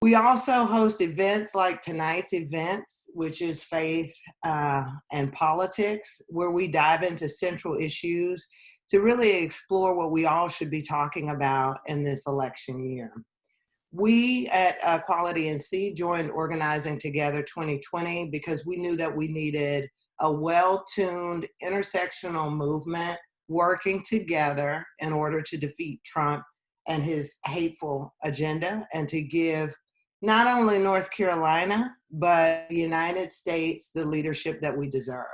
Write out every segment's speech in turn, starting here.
We also host events like tonight's events, which is faith and politics, where we dive into central issues to really explore what we all should be talking about in this election year. We at Quality NC joined Organizing Together 2020 because we knew that we needed a well-tuned intersectional movement working together in order to defeat Trump and his hateful agenda, and to give not only North Carolina, but the United States the leadership that we deserve.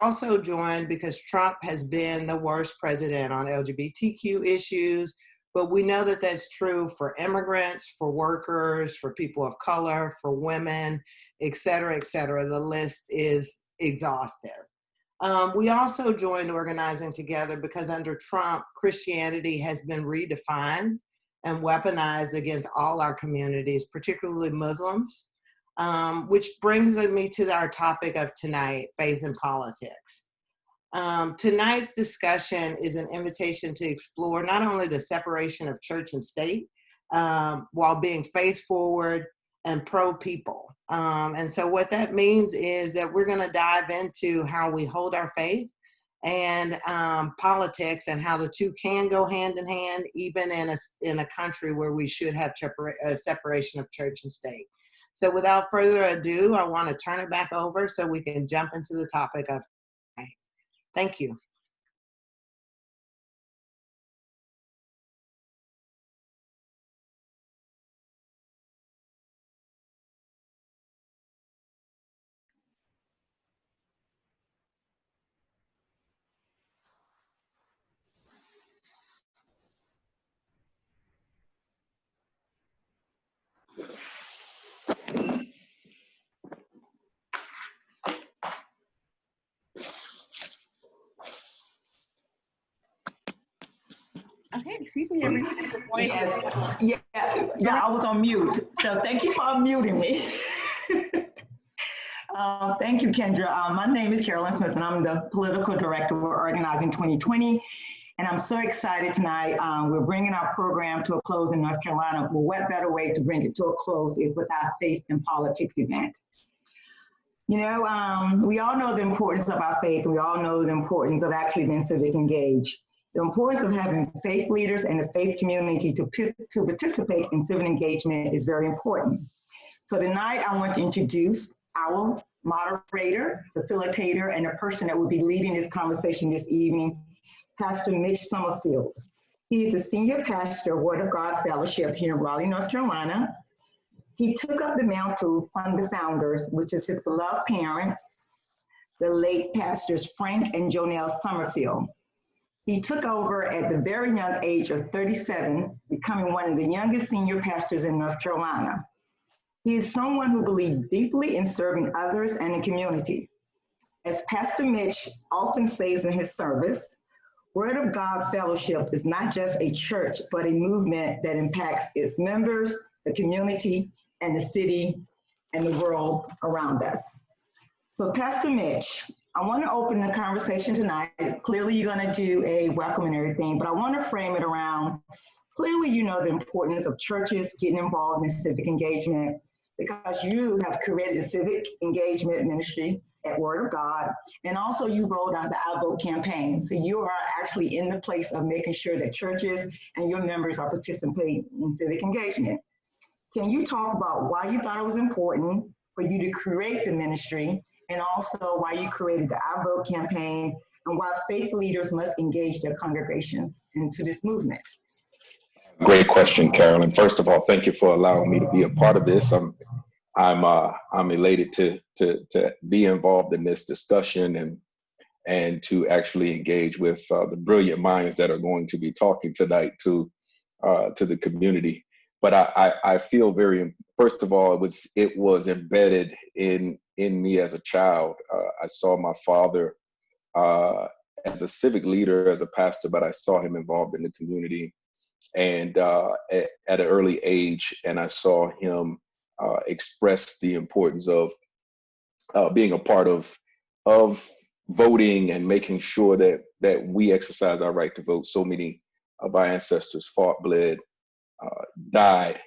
Also joined because Trump has been the worst president on LGBTQ issues, but we know that that's true for immigrants, for workers, for people of color, for women, et cetera, et cetera. The list is exhaustive. We also joined Organizing Together because under Trump, Christianity has been redefined and weaponized against all our communities, particularly Muslims, which brings me to our topic of tonight, faith and politics. Tonight's discussion is an invitation to explore not only the separation of church and state, while being faith forward and pro-people. And so what that means is that we're going to dive into how we hold our faith and politics, and how the two can go hand in hand, even in a country where we should have a separation of church and state. So without further ado, I want to turn it back over so we can jump into the topic of today. Thank you. Okay, excuse me, everybody. Yeah, I was on mute. So thank you for unmuting me. Thank you, Kendra. My name is Carolyn Smith, and I'm the political director for Organizing 2020. And I'm so excited tonight. We're bringing our program to a close in North Carolina. Well, what better way to bring it to a close is with our faith and politics event. You know, we all know the importance of our faith. We all know the importance of actually being civic engaged. The importance of having faith leaders and the faith community to participate in civic engagement is very important. So tonight I want to introduce our moderator, facilitator, and the person that will be leading this conversation this evening, Pastor Mitch Summerfield. He is the senior pastor of Word of God Fellowship here in Raleigh, North Carolina. He took up the mantle from the founders, which is his beloved parents, the late pastors Frank and Jonelle Summerfield. He took over at the very young age of 37, becoming one of the youngest senior pastors in North Carolina. He is someone who believed deeply in serving others and the community. As Pastor Mitch often says in his service, Word of God Fellowship is not just a church, but a movement that impacts its members, the community, and the city, and the world around us. So Pastor Mitch, I want to open the conversation tonight. Clearly you're going to do a welcome and everything, but I want to frame it around, clearly you know the importance of churches getting involved in civic engagement, because you have created a civic engagement ministry at Word of God, and also you rolled out the I Vote campaign. So you are actually in the place of making sure that churches and your members are participating in civic engagement. Can you talk about why you thought it was important for you to create the ministry, and also why you created the I Vote campaign, and why faith leaders must engage their congregations into this movement? Great question, Carolyn. First of all, thank you for allowing me to be a part of this. I'm elated to be involved in this discussion and to actually engage with the brilliant minds that are going to be talking tonight to the community. But I feel first of all, it was embedded in me as a child. I saw my father as a civic leader, as a pastor, but I saw him involved in the community and at an early age, and I saw him express the importance of being a part of voting and making sure that we exercise our right to vote. So many of our ancestors fought, bled, died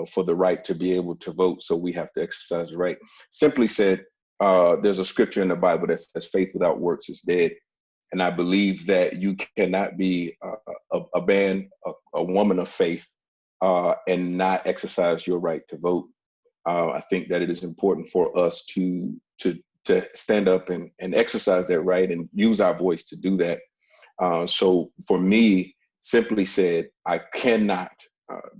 for the right to be able to vote. So we have to exercise the right. Simply said, there's a scripture in the Bible that says faith without works is dead. And I believe that you cannot be a man, a woman of faith, and not exercise your right to vote. I think that it is important for us to stand up and exercise that right and use our voice to do that. So for me, simply said, I cannot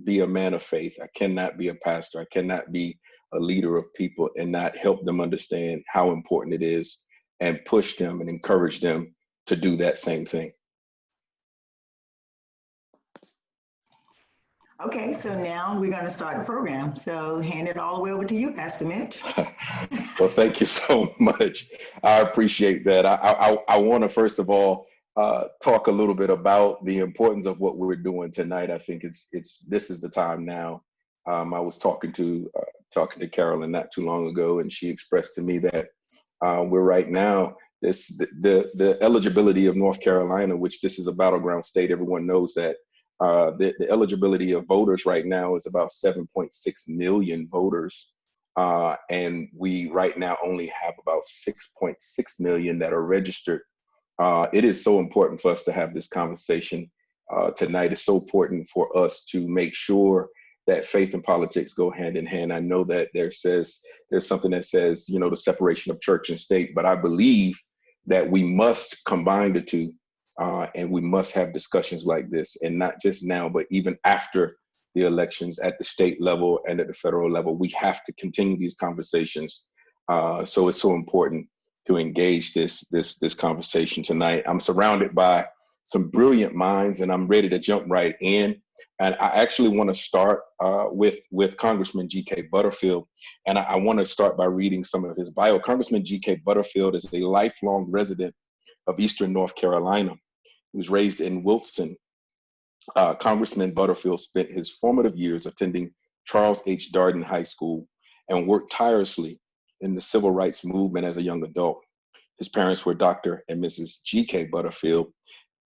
be a man of faith. I cannot be a pastor. I cannot be a leader of people and not help them understand how important it is and push them and encourage them to do that same thing. Okay, so now we're going to start the program. So hand it all the way over to you, Pastor Mitch. Well, thank you so much. I appreciate that. I want to first of all talk a little bit about the importance of what we're doing tonight. I think this is the time now. I was talking to Carolyn not too long ago, and she expressed to me that we're right now the eligibility of North Carolina, which this is a battleground state. Everyone knows that. The eligibility of voters right now is about 7.6 million voters. And we right now only have about 6.6 million that are registered. It is so important for us to have this conversation tonight. It's so important for us to make sure that faith and politics go hand in hand. I know that there's something that says, the separation of church and state, but I believe that we must combine the two. And we must have discussions like this, and not just now, but even after the elections at the state level and at the federal level. We have to continue these conversations. So it's so important to engage this conversation tonight. I'm surrounded by some brilliant minds, and I'm ready to jump right in. And I actually want to start with Congressman G.K. Butterfield. And I want to start by reading some of his bio. Congressman G.K. Butterfield is a lifelong resident of Eastern North Carolina. He was raised in Wilson. Congressman Butterfield spent his formative years attending Charles H. Darden High School and worked tirelessly in the civil rights movement as a young adult. His parents were Dr. and Mrs. G.K. Butterfield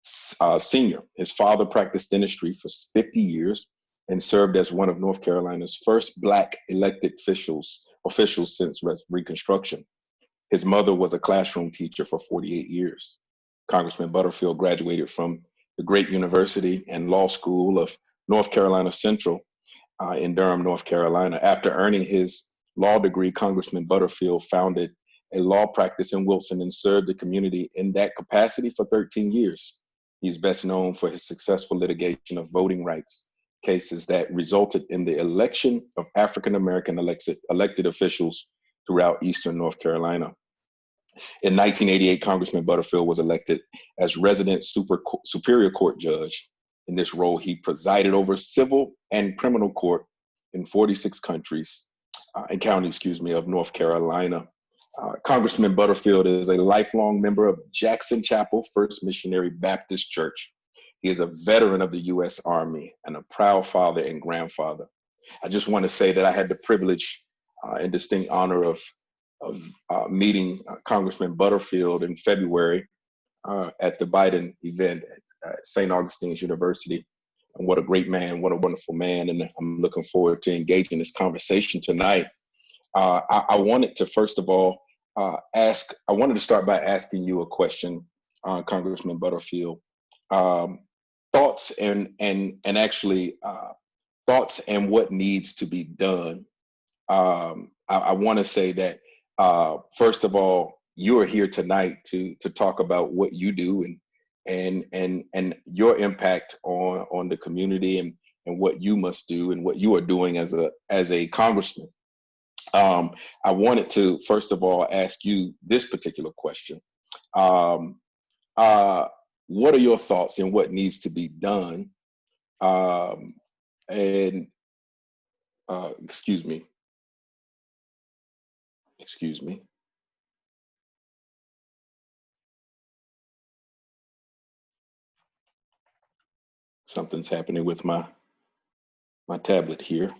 Sr. His father practiced dentistry for 50 years and served as one of North Carolina's first Black elected officials since Reconstruction. His mother was a classroom teacher for 48 years. Congressman Butterfield graduated from the great University and Law School of North Carolina Central in Durham, North Carolina. After earning his law degree, Congressman Butterfield founded a law practice in Wilson and served the community in that capacity for 13 years. He's best known for his successful litigation of voting rights cases that resulted in the election of African-American elected officials throughout Eastern North Carolina. In 1988, Congressman Butterfield was elected as resident Superior Court judge. In this role, he presided over civil and criminal court in 46 counties of North Carolina. Congressman Butterfield is a lifelong member of Jackson Chapel First Missionary Baptist Church. He is a veteran of the U.S. Army and a proud father and grandfather. I just want to say that I had the privilege and distinct honor of meeting Congressman Butterfield in February at the Biden event at St. Augustine's University. And what a great man, what a wonderful man. And I'm looking forward to engaging this conversation tonight. I wanted to, first of all, start by asking you a question, Congressman Butterfield. Thoughts and what needs to be done. I want to say that first of all, you are here tonight to talk about what you do and your impact on the community and what you must do and what you are doing as a congressman. I wanted to first of all ask you this particular question. What are your thoughts and what needs to be done? Excuse me. Something's happening with my tablet here.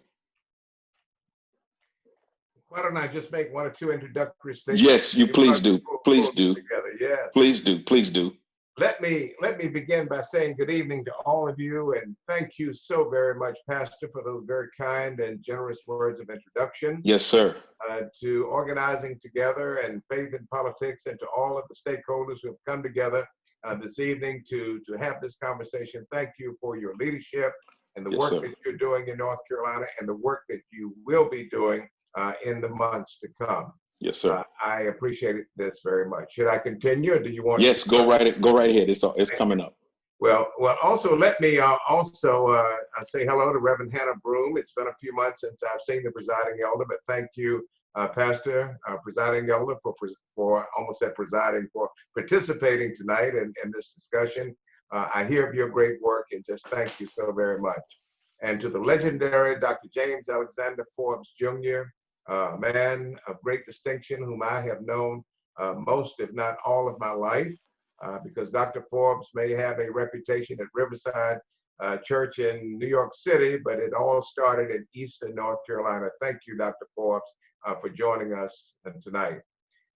Why don't I just make one or two introductory statements? Yes, you please do. Please do. Together. Yeah. Please do. let me begin by saying good evening to all of you, and thank you so very much, Pastor, for those very kind and generous words of introduction. Yes, sir. To Organizing Together and Faith in Politics, and to all of the stakeholders who have come together this evening to have this conversation. Thank you for your leadership and the Yes, work sir. that you're doing in North Carolina and the work that you will be doing in the months to come. Yes, sir. I appreciate this very much. Should I continue, or do you want? Yes, go right ahead. It's coming up. Well, also let me say hello to Reverend Hannah Broom. It's been a few months since I've seen the presiding elder, but thank you, Pastor, presiding elder, for almost said presiding, for participating tonight in this discussion. I hear of your great work, and just thank you so very much. And to the legendary Dr. James Alexander Forbes Jr., a man of great distinction whom I have known most, if not all, of my life, because Dr. Forbes may have a reputation at Riverside Church in New York City, but it all started in Eastern North Carolina. Thank you, Dr. Forbes, for joining us tonight.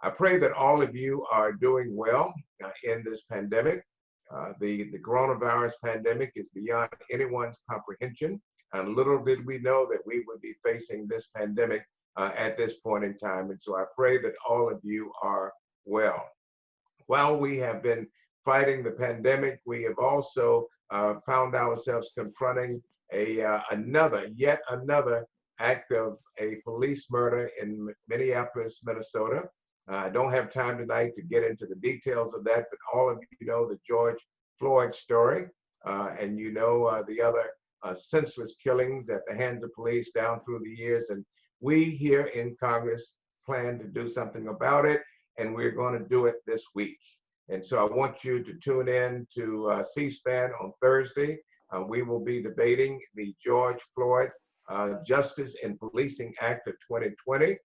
I pray that all of you are doing well in this pandemic. The coronavirus pandemic is beyond anyone's comprehension, and little did we know that we would be facing this pandemic at this point in time. And so I pray that all of you are well. While we have been fighting the pandemic, we have also found ourselves confronting yet another act of a police murder in Minneapolis, Minnesota. I don't have time tonight to get into the details of that, but all of you know the George Floyd story, and you know the other senseless killings at the hands of police down through the years. And we here in Congress plan to do something about it, and we're going to do it this week. And so I want you to tune in to C-SPAN on Thursday. We will be debating the George Floyd Justice in Policing Act of 2020.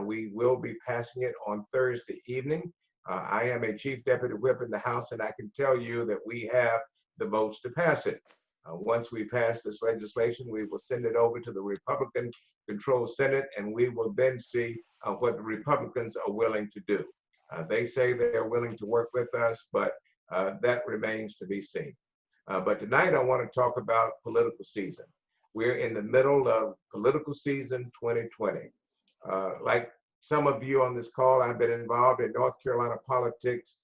We will be passing it on Thursday evening. I am a chief deputy whip in the House, and I can tell you that we have the votes to pass it. Once we pass this legislation, we will send it over to the Republican-controlled Senate, and we will then see what the Republicans are willing to do. They say they're willing to work with us, but that remains to be seen. But tonight I want to talk about political season. We're in the middle of political season 2020. Like some of you on this call, I've been involved in North Carolina politics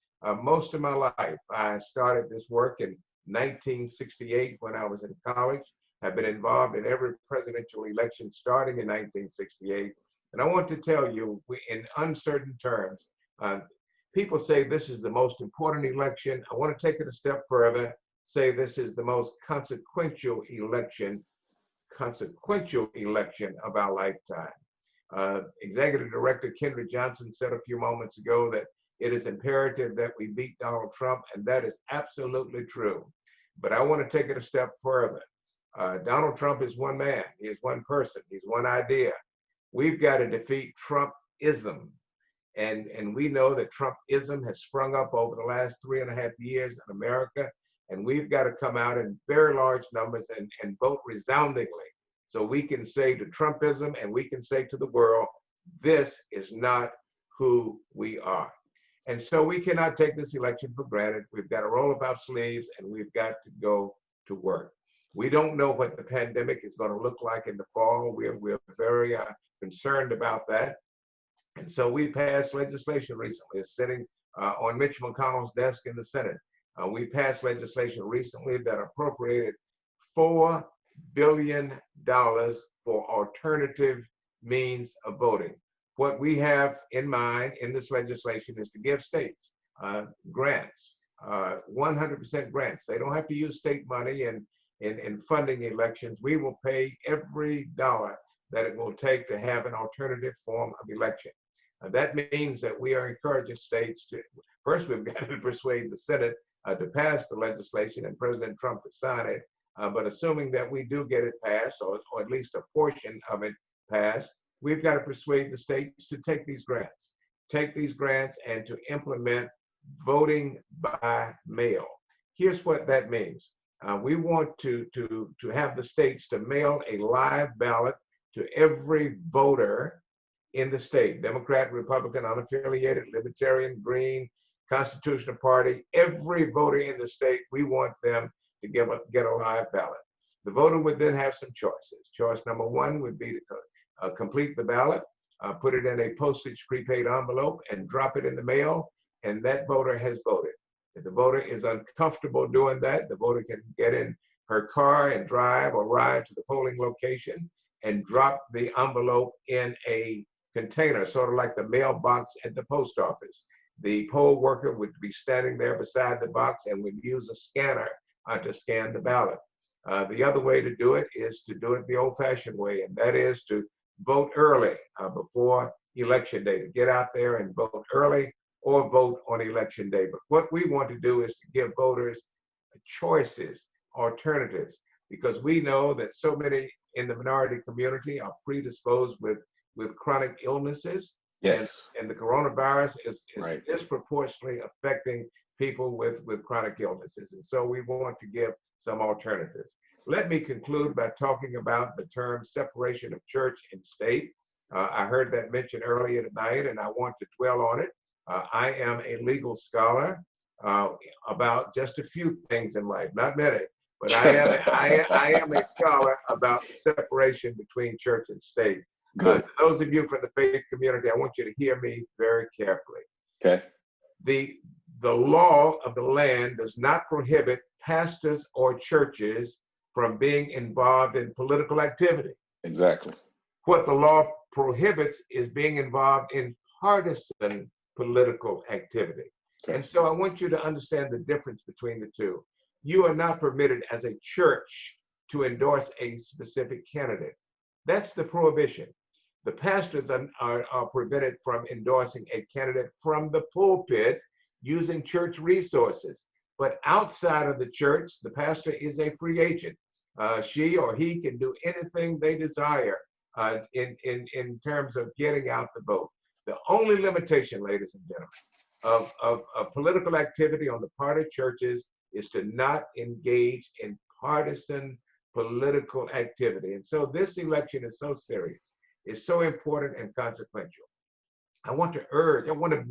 most of my life. I started this work in 1968 when I was in college. I've been involved in every presidential election starting in 1968. And I want to tell you, in uncertain terms, people say this is the most important election. I want to take it a step further, say this is the most consequential election of our lifetime. Executive Director Kendra Johnson said a few moments ago that it is imperative that we beat Donald Trump, and that is absolutely true. But I want to take it a step further. Donald Trump is one man, he is one person, he's one idea. We've got to defeat Trumpism. And we know that Trumpism has sprung up over the last 3.5 years in America, and we've got to come out in very large numbers and vote resoundingly, so we can say to Trumpism and we can say to the world, this is not who we are. And so we cannot take this election for granted. We've got to roll up our sleeves and we've got to go to work. We don't know what the pandemic is going to look like in the fall. We're very concerned about that. And so we passed legislation recently. It's sitting on Mitch McConnell's desk in the Senate. We passed legislation recently that appropriated $4 billion for alternative means of voting. What we have in mind in this legislation is to give states grants, 100% grants. They don't have to use state money in funding elections. We will pay every dollar that it will take to have an alternative form of election. That means that we are encouraging states to, first we've got to persuade the Senate to pass the legislation and President Trump to sign it. But assuming that we do get it passed, or at least a portion of it passed, we've got to persuade the states to take these grants and to implement voting by mail. Here's what that means. We want to have the states to mail a live ballot to every voter in the state, Democrat, Republican, unaffiliated, Libertarian, Green, Constitutional Party, every voter in the state, we want them to get a live ballot. The voter would then have some choices. Choice number one would be to complete the ballot, put it in a postage prepaid envelope, and drop it in the mail, and that voter has voted. If the voter is uncomfortable doing that, the voter can get in her car and drive or ride to the polling location and drop the envelope in a container, sort of like the mailbox at the post office. The poll worker would be standing there beside the box and would use a scanner to scan the ballot. The other way to do it is to do it the old-fashioned way, and that is to vote early before election day, to get out there and vote early or vote on election day. But what we want to do is to give voters choices, alternatives, because we know that so many in the minority community are predisposed with chronic illnesses. Yes. And the coronavirus is Right. disproportionately affecting people with chronic illnesses. And so we want to give some alternatives. Let me conclude by talking about the term separation of church and state. I heard that mentioned earlier tonight, and I want to dwell on it. I am a legal scholar about just a few things in life, not many, but I am a scholar about separation between church and state. Good. Those of you from the faith community, I want you to hear me very carefully. Okay. The law of the land does not prohibit pastors or churches from being involved in political activity. Exactly. What the law prohibits is being involved in partisan political activity. Okay. And so I want you to understand the difference between the two. You are not permitted as a church to endorse a specific candidate. That's the prohibition. The pastors are prevented from endorsing a candidate from the pulpit using church resources. But outside of the church, the pastor is a free agent. She or he can do anything they desire in terms of getting out the vote. The only limitation, ladies and gentlemen, of political activity on the part of churches is to not engage in partisan political activity. And so this election is so serious, it's so important and consequential. I want to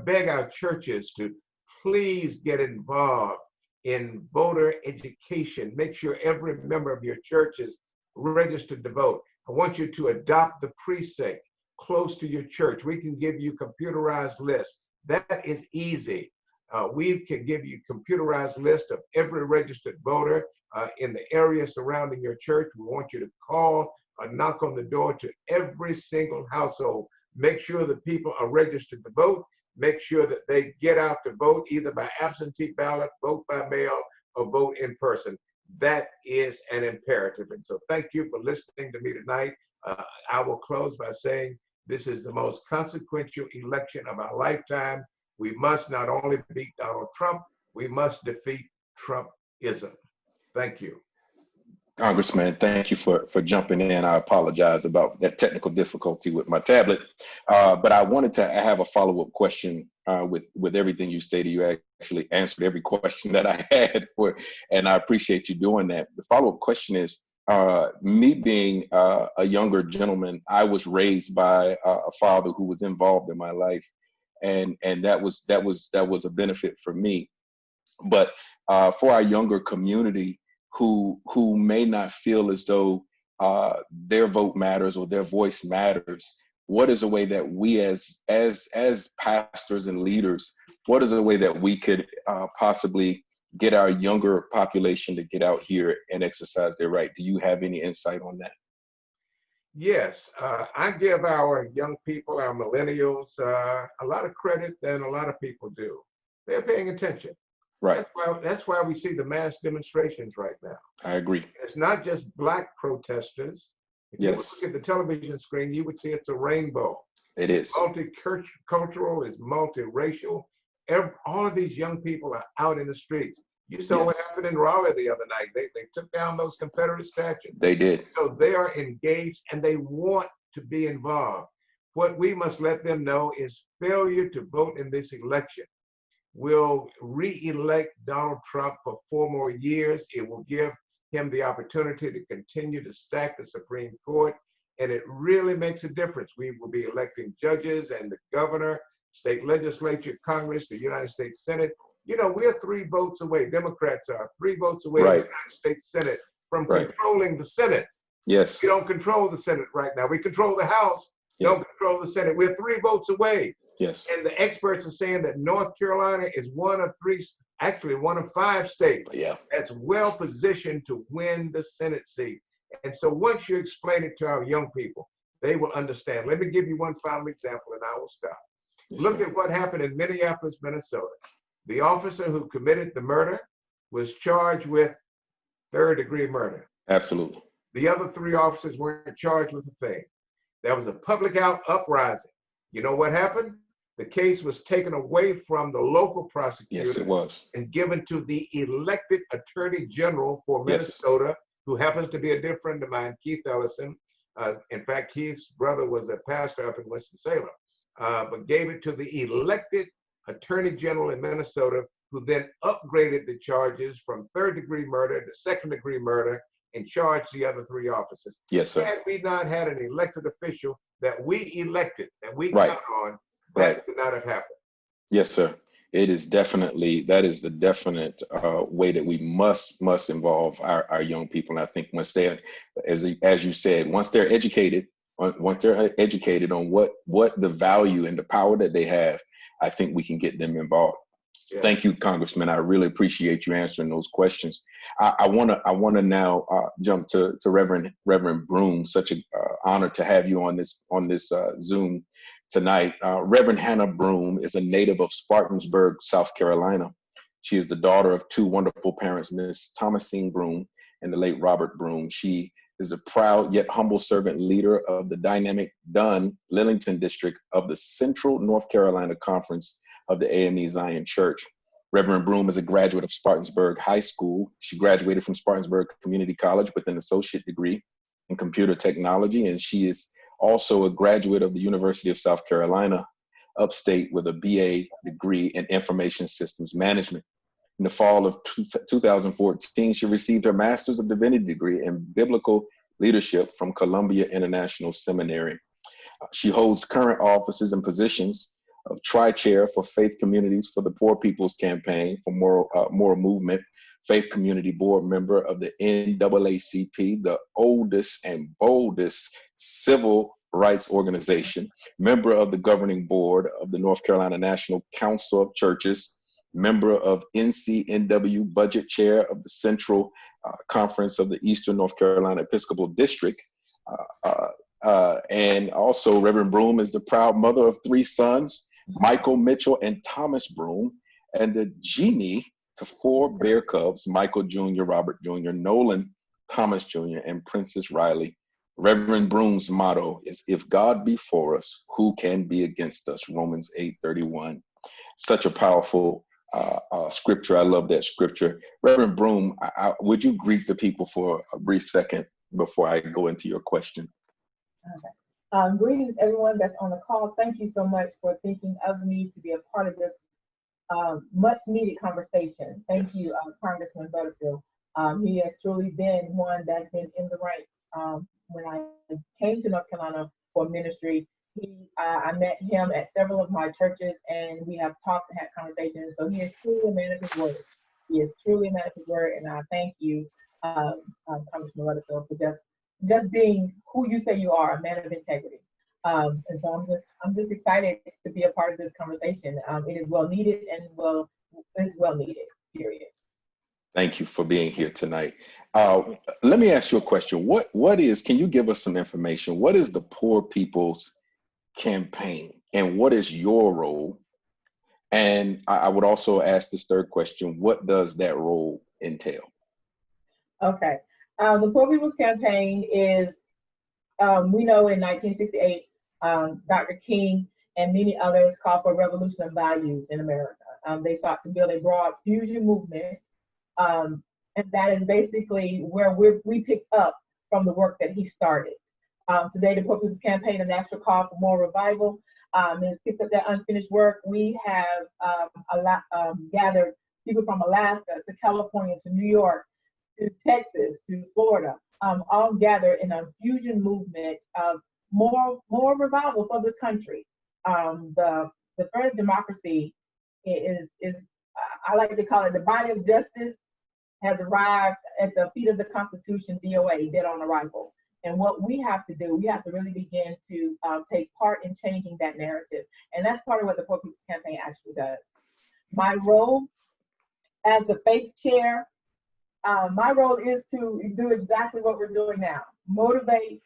beg our churches to please get involved in voter education. Make sure every member of your church is registered to vote. I want you to adopt the precinct close to your church. We can give you computerized lists. That is easy. We can give you computerized list of every registered voter in the area surrounding your church. We want you to call or knock on the door to every single household. Make sure that people are registered to vote. Make sure that they get out to vote either by absentee ballot, vote by mail, or vote in person. That is an imperative. And so thank you for listening to me tonight. I will close by saying this is the most consequential election of our lifetime. We must not only beat Donald Trump, we must defeat Trumpism. Thank you. Congressman, thank you for jumping in. I apologize about that technical difficulty with my tablet. But I wanted to have a follow-up question with everything you stated. You actually answered every question that I had and I appreciate you doing that. The follow-up question is, me being a younger gentleman, I was raised by a father who was involved in my life, and that was a benefit for me. But for our younger community who may not feel as though their vote matters or their voice matters, what is a way that we as pastors and leaders, what is a way that we could possibly get our younger population to get out here and exercise their right? Do you have any insight on that? Yes, I give our young people, our millennials, a lot of credit than a lot of people do. They're paying attention. Right. That's why we see the mass demonstrations right now. I agree. It's not just Black protesters. If you look at the television screen, you would see it's a rainbow. It is. Multicultural, it's multiracial. All of these young people are out in the streets. You saw what happened in Raleigh the other night. They took down those Confederate statues. They did. So they are engaged and they want to be involved. What we must let them know is failure to vote in this election will re-elect Donald Trump for 4 more years. It will give him the opportunity to continue to stack the Supreme Court, and it really makes a difference. We will be electing judges and the governor state legislature, Congress, the United States Senate. You know, we're 3 votes away. Democrats are 3 votes away in the Right. United States Senate from Right. controlling the Senate. Yes. We don't control the Senate right now. We control the House, don't control the Senate. We're 3 votes away. Yes. And the experts are saying that North Carolina is one of 3, actually one of 5 states Yeah. that's well positioned to win the Senate seat. And so once you explain it to our young people, they will understand. Let me give you one final example and I will stop. Yes, Look sir. at what happened in Minneapolis, Minnesota. The officer who committed the murder was charged with 3rd-degree murder. Absolutely. The other 3 officers weren't charged with a thing. There was a public uprising. You know what happened? The case was taken away from the local prosecutor Yes, it was. and given to the elected attorney general for Yes. Minnesota, who happens to be a dear friend of mine, Keith Ellison. In fact, Keith's brother was a pastor up in Winston-Salem, but gave it to the elected attorney general in Minnesota, who then upgraded the charges from 3rd-degree murder to 2nd-degree murder and charged the other 3 officers. Yes, sir. Had we not had an elected official that we elected, that we Right. count on, that Right. could not have happened. Yes, sir. It is definitely, that is the definite way that we must involve our young people. And I think once they're, as you said, once they're educated on what the value and the power that they have, I think we can get them involved. Yeah. Thank you, Congressman. I really appreciate you answering those questions. I want to now jump to Reverend Broom. Such an honor to have you on this Zoom tonight. Reverend Hannah Broom is a native of Spartansburg, South Carolina. She is the daughter of 2 wonderful parents, Miss Thomasine Broom and the late Robert Broom. She is a proud yet humble servant leader of the dynamic Dunn Lillington District of the Central North Carolina Conference of the AME Zion Church. Reverend Broom is a graduate of Spartansburg High School. She graduated from Spartansburg Community College with an associate degree in computer technology, and she is also a graduate of the University of South Carolina, upstate, with a BA degree in information systems management. In the fall of 2014, she received her Master's of Divinity degree in biblical leadership from Columbia International Seminary. She holds current offices and positions of Tri-Chair for Faith Communities for the Poor People's Campaign for Moral Movement, Faith Community Board member of the NAACP, the oldest and boldest civil rights organization, member of the governing board of the North Carolina National Council of Churches, member of NCNW Budget Chair of the Central Conference of the Eastern North Carolina Episcopal District, and also Reverend Broom is the proud mother of 3 sons, Michael, Mitchell, and Thomas Broom, and the genie to 4 bear cubs, Michael Jr., Robert Jr., Nolan, Thomas Jr., and Princess Riley. Reverend Broom's motto is, "If God be for us, who can be against us?" Romans 8:31. Such a powerful scripture. I love that scripture. Reverend Broom, would you greet the people for a brief second before I go into your question? Okay. Greetings, everyone that's on the call. Thank you so much for thinking of me to be a part of this much needed conversation. Thank you, Congressman Butterfield. He has truly been one that's been in the ranks. When I came to North Carolina for ministry, I met him at several of my churches, and we have talked and had conversations. So he is truly a man of his word. He is truly a man of his word, and I thank you, Congressman Butterfield, for just being who you say you are, a man of integrity. And so I'm just excited to be a part of this conversation. It is well needed and is well needed, period. Thank you for being here tonight. Let me ask you a question. Can you give us some information? What is the Poor People's Campaign and what is your role? And I would also ask this 3rd question, what does that role entail? Okay. The Poor People's Campaign is, we know in 1968, Dr. King and many others called for a revolution of values in America. They sought to build a broad fusion movement, and that is basically where we picked up from the work that he started. Today, the Poor People's Campaign, a national call for more revival, has picked up that unfinished work. We have gathered people from Alaska to California to New York to Texas to Florida, all gathered in a fusion movement of more revival for this country. The the threat of democracy is I like to call it the body of justice has arrived at the feet of the Constitution, DOA, dead on arrival. And what we have to do, we have to really begin to take part in changing that narrative. And that's part of what the Poor People's Campaign actually does. My role as the faith chair, my role is to do exactly what we're doing now, motivate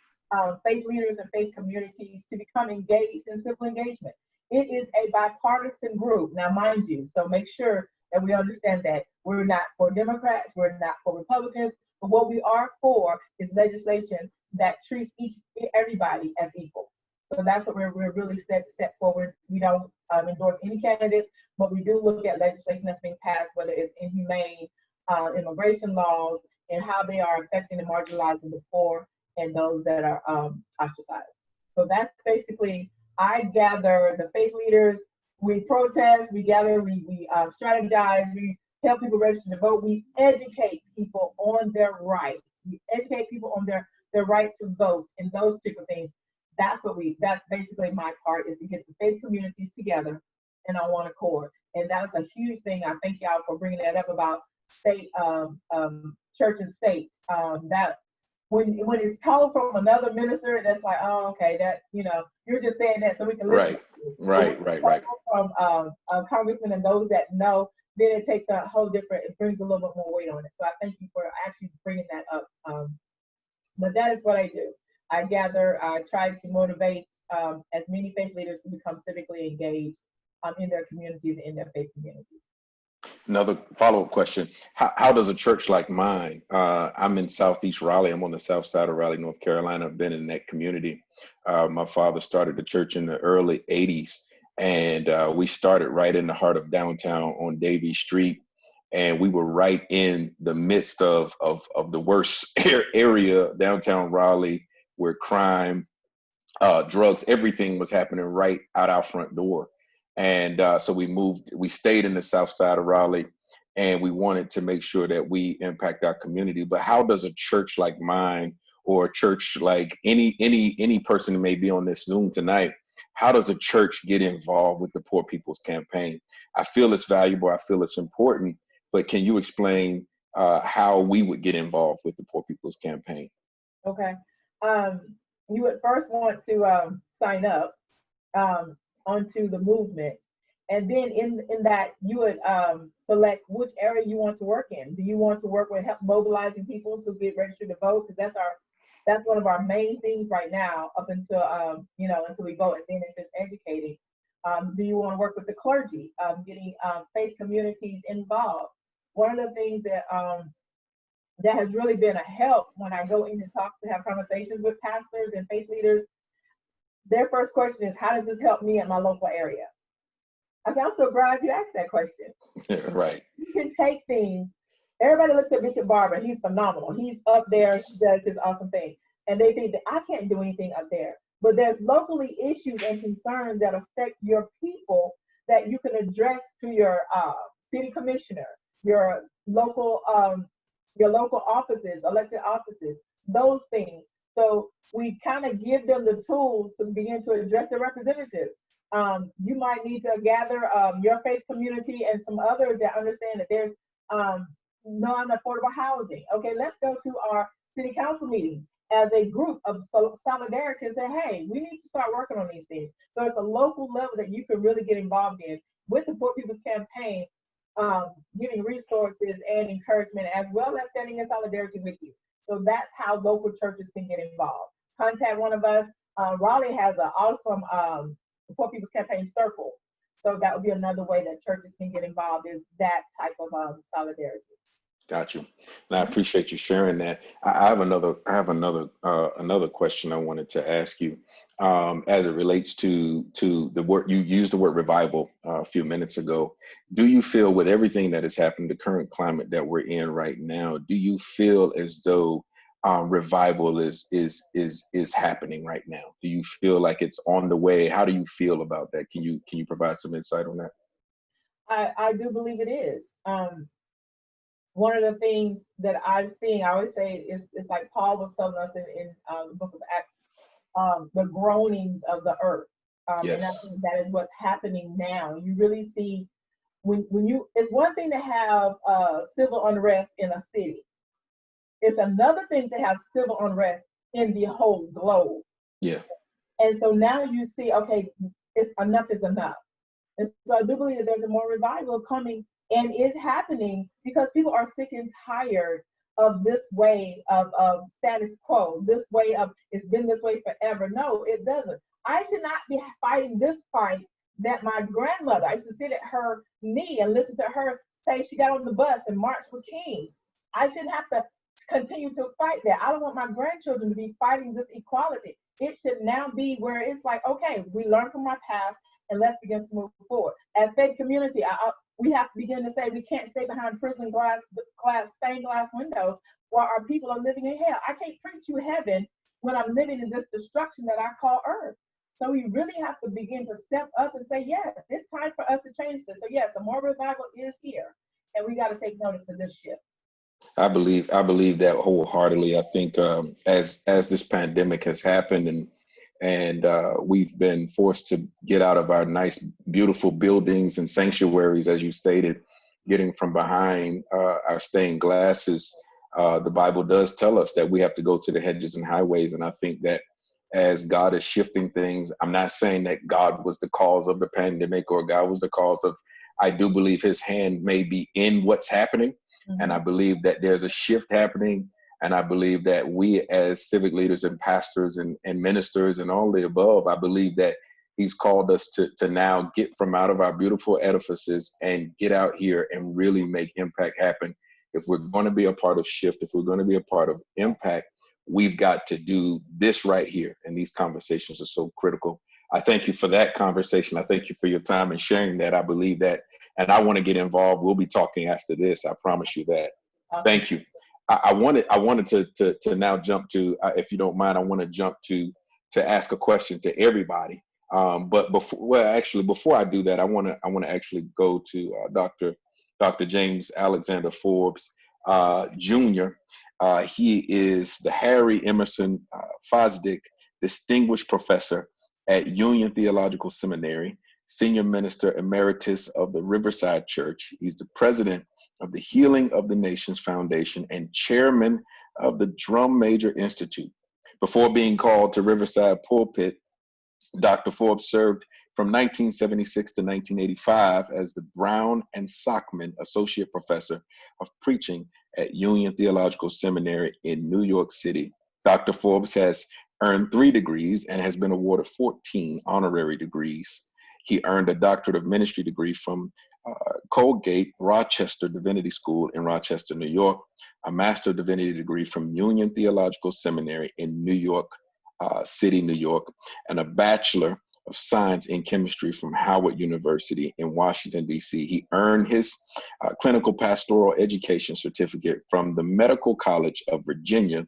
faith leaders and faith communities to become engaged in civil engagement. It is a bipartisan group, now mind you, so make sure that we understand that we're not for Democrats, we're not for Republicans, but what we are for is legislation that treats everybody as equal. So that's what we're really set forward. We don't endorse any candidates, but we do look at legislation that's being passed, whether it's inhumane immigration laws and how they are affecting and marginalizing the poor and those that are ostracized. So that's basically, I gather the faith leaders, we protest, we gather, we strategize, we help people register to vote, we educate people on their rights, we educate people on their right to vote and those type of things. That's basically my part, is to get the faith communities together and on one accord. And that's a huge thing. I thank y'all for bringing that up about state, church and state. That when it's told from another minister, that's like, oh, okay, that, you're just saying that so we can listen. Right. From a congressman and those that know, then it takes a whole different, it brings a little bit more weight on it. So I thank you for actually bringing that up. But that is what I do. I gather, I try to motivate as many faith leaders to become civically engaged in their communities, in their faith communities. Another follow-up question. How does a church like mine, I'm in Southeast Raleigh, I'm on the south side of Raleigh, North Carolina, I've been in that community. My father started the church in the early 80s, and we started right in the heart of downtown on Davie Street. And we were right in the midst of the worst area, downtown Raleigh, where crime, drugs, everything was happening right out our front door. And so we stayed in the south side of Raleigh, and we wanted to make sure that we impact our community. But how does a church like mine, or a church like any person who may be on this Zoom tonight, how does a church get involved with the Poor People's Campaign? I feel it's valuable, I feel it's important, but can you explain how we would get involved with the Poor People's Campaign? Okay. You would first want to sign up onto the movement. And then in that, you would select which area you want to work in. Do you want to work with help mobilizing people to get registered to vote? Because that's one of our main things right now, up until until we vote, and then it's just educating. Do you want to work with the clergy, getting faith communities involved? One of the things that has really been a help when I go in and have conversations with pastors and faith leaders, their first question is, how does this help me in my local area? I said, I'm so glad you asked that question. Right. You can take things, everybody looks at Bishop Barber, he's phenomenal. He's up there, he does this awesome thing. And they think that I can't do anything up there. But there's locally issues and concerns that affect your people that you can address to your city commissioner, your local offices, elected offices, those things. So we kind of give them the tools to begin to address their representatives. You might need to gather your faith community and some others that understand that there's non-affordable housing. Okay, let's go to our city council meeting as a group of solidarity and say, hey, we need to start working on these things. So it's a local level that you can really get involved in with the Poor People's Campaign, giving resources and encouragement, as well as standing in solidarity with you. So that's how local churches can get involved. Contact one of us. Raleigh has an awesome Poor People's Campaign circle. So that would be another way that churches can get involved, is that type of solidarity. Got you. And I appreciate you sharing that. I have another question I wanted to ask you, as it relates to the word you used, the word revival a few minutes ago. Do you feel, with everything that has happened, the current climate that we're in right now, do you feel as though revival is happening right now? Do you feel like it's on the way? How do you feel about that? Can you provide some insight on that? I do believe it is. One of the things that I've seen, I always say, it's like Paul was telling us in the book of Acts, the groanings of the earth. And I think that is what's happening now. You really see it's one thing to have civil unrest in a city. It's another thing to have civil unrest in the whole globe. Yeah. And so now you see, okay, enough is enough. And so I do believe that there's a more revival coming, and it's happening because people are sick and tired of this way of status quo, this way of it's been this way forever. No, it doesn't. I should not be fighting this fight that my grandmother, I used to sit at her knee and listen to her say she got on the bus and marched with King. I shouldn't have to continue to fight that. I don't want my grandchildren to be fighting this equality. It should now be where it's like, okay, we learn from our past and let's begin to move forward. As faith community, we have to begin to say we can't stay behind prison stained glass windows while our people are living in hell. I can't preach you heaven when I'm living in this destruction that I call earth. So we really have to begin to step up and say, yes, it's time for us to change this. So yes, the more revival is here, and we got to take notice of this shift. I believe that wholeheartedly. I think as this pandemic has happened and we've been forced to get out of our nice, beautiful buildings and sanctuaries, as you stated, getting from behind our stained glasses. The Bible does tell us that we have to go to the hedges and highways. And I think that as God is shifting things, I'm not saying that God was the cause of the pandemic or God was the cause of, I do believe his hand may be in what's happening. Mm-hmm. And I believe that there's a shift happening. And I believe that we as civic leaders and pastors and ministers and all the above, I believe that he's called us to now get from out of our beautiful edifices and get out here and really make impact happen. If we're going to be a part of shift, if we're going to be a part of impact, we've got to do this right here. And these conversations are so critical. I thank you for that conversation. I thank you for your time and sharing that. I believe that, and I want to get involved. We'll be talking after this. I promise you that. Thank you. I wanted to now jump to, if you don't mind, I want to jump to ask a question to everybody. But before I do that, I want to actually go to Dr. James Alexander Forbes Jr. He is the Harry Emerson Fosdick Distinguished Professor at Union Theological Seminary, Senior Minister Emeritus of the Riverside Church. He's the President of the Healing of the Nations Foundation and Chairman of the Drum Major Institute. Before being called to Riverside pulpit, Dr. Forbes served from 1976 to 1985 as the Brown and Sockman Associate Professor of Preaching at Union Theological Seminary in New York City. Dr. Forbes has earned 3 degrees and has been awarded 14 honorary degrees. He earned a Doctorate of Ministry degree from Colgate Rochester Divinity School in Rochester, New York, a Master of Divinity degree from Union Theological Seminary in New York City, New York, and a Bachelor of Science in Chemistry from Howard University in Washington, D.C. He earned his clinical pastoral education certificate from the Medical College of Virginia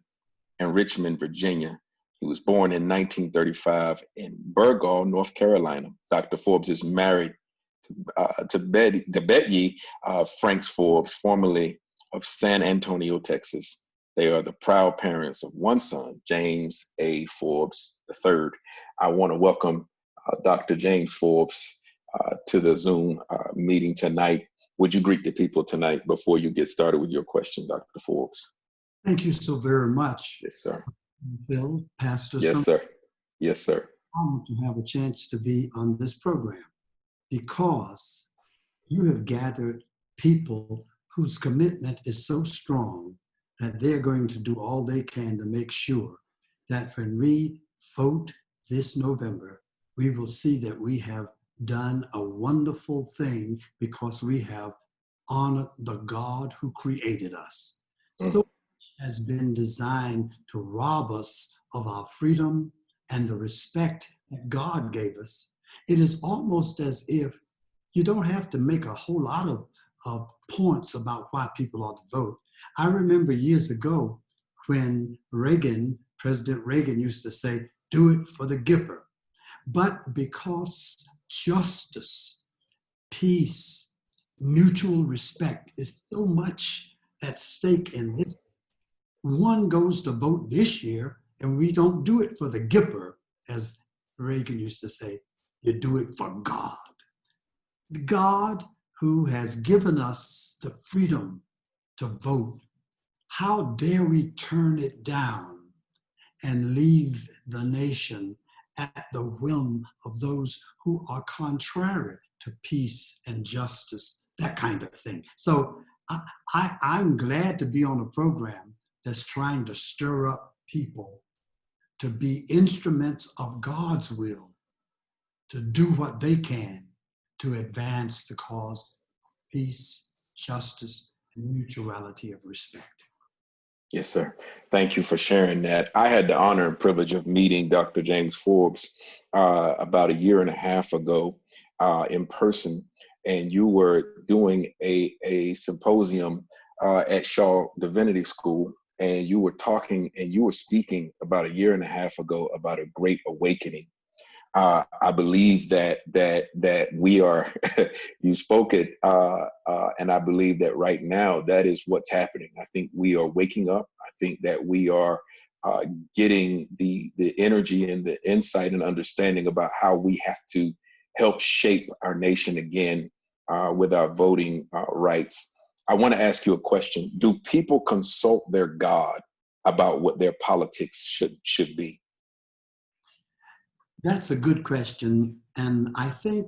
in Richmond, Virginia. He was born in 1935 in Burgaw, North Carolina. Dr. Forbes is married to Betty Franks Forbes, formerly of San Antonio, Texas. They are the proud parents of one son, James A. Forbes III. I want to welcome Dr. James Forbes to the Zoom meeting tonight. Would you greet the people tonight before you get started with your question, Dr. Forbes? Thank you so very much. Yes, sir. Bill, Pastor. Yes, sir. Yes, sir. I'm honored to have a chance to be on this program because you have gathered people whose commitment is so strong that they're going to do all they can to make sure that when we vote this November, we will see that we have done a wonderful thing because we have honored the God who created us. So much has been designed to rob us of our freedom and the respect that God gave us. It is almost as if you don't have to make a whole lot of points about why people ought to vote. I remember years ago when President Reagan used to say, do it for the Gipper. But because justice, peace, mutual respect is so much at stake in this, one goes to vote this year and we don't do it for the Gipper, as Reagan used to say. You do it for God. God who has given us the freedom to vote. How dare we turn it down and leave the nation at the whim of those who are contrary to peace and justice, that kind of thing. So I'm glad to be on a program that's trying to stir up people to be instruments of God's will, to do what they can to advance the cause of peace, justice, and mutuality of respect. Yes, sir. Thank you for sharing that. I had the honor and privilege of meeting Dr. James Forbes about a year and a half ago in person, and you were doing a symposium at Shaw Divinity School, and you were talking and you were speaking about a year and a half ago about a great awakening. I believe that we are. You spoke it, and I believe that right now that is what's happening. I think we are waking up. I think that we are getting the energy and the insight and understanding about how we have to help shape our nation again with our voting rights. I want to ask you a question. Do people consult their God about what their politics should be? That's a good question. And I think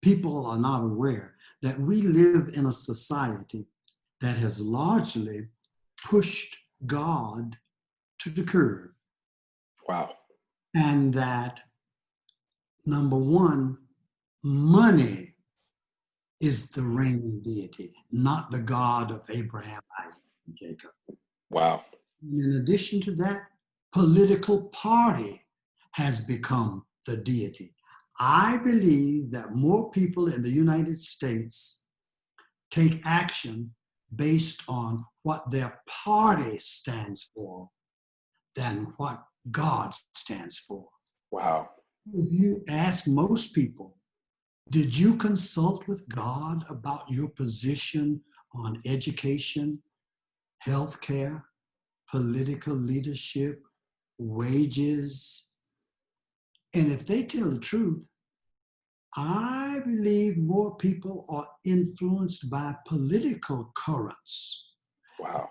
people are not aware that we live in a society that has largely pushed God to the curb. Wow. And that, number one, money is the reigning deity, not the God of Abraham, Isaac, and Jacob. Wow. In addition to that, political party has become the deity. I believe that more people in the United States take action based on what their party stands for than what God stands for. Wow. If you ask most people, did you consult with God about your position on education, healthcare, political leadership, wages? And if they tell the truth, I believe more people are influenced by political currents Wow.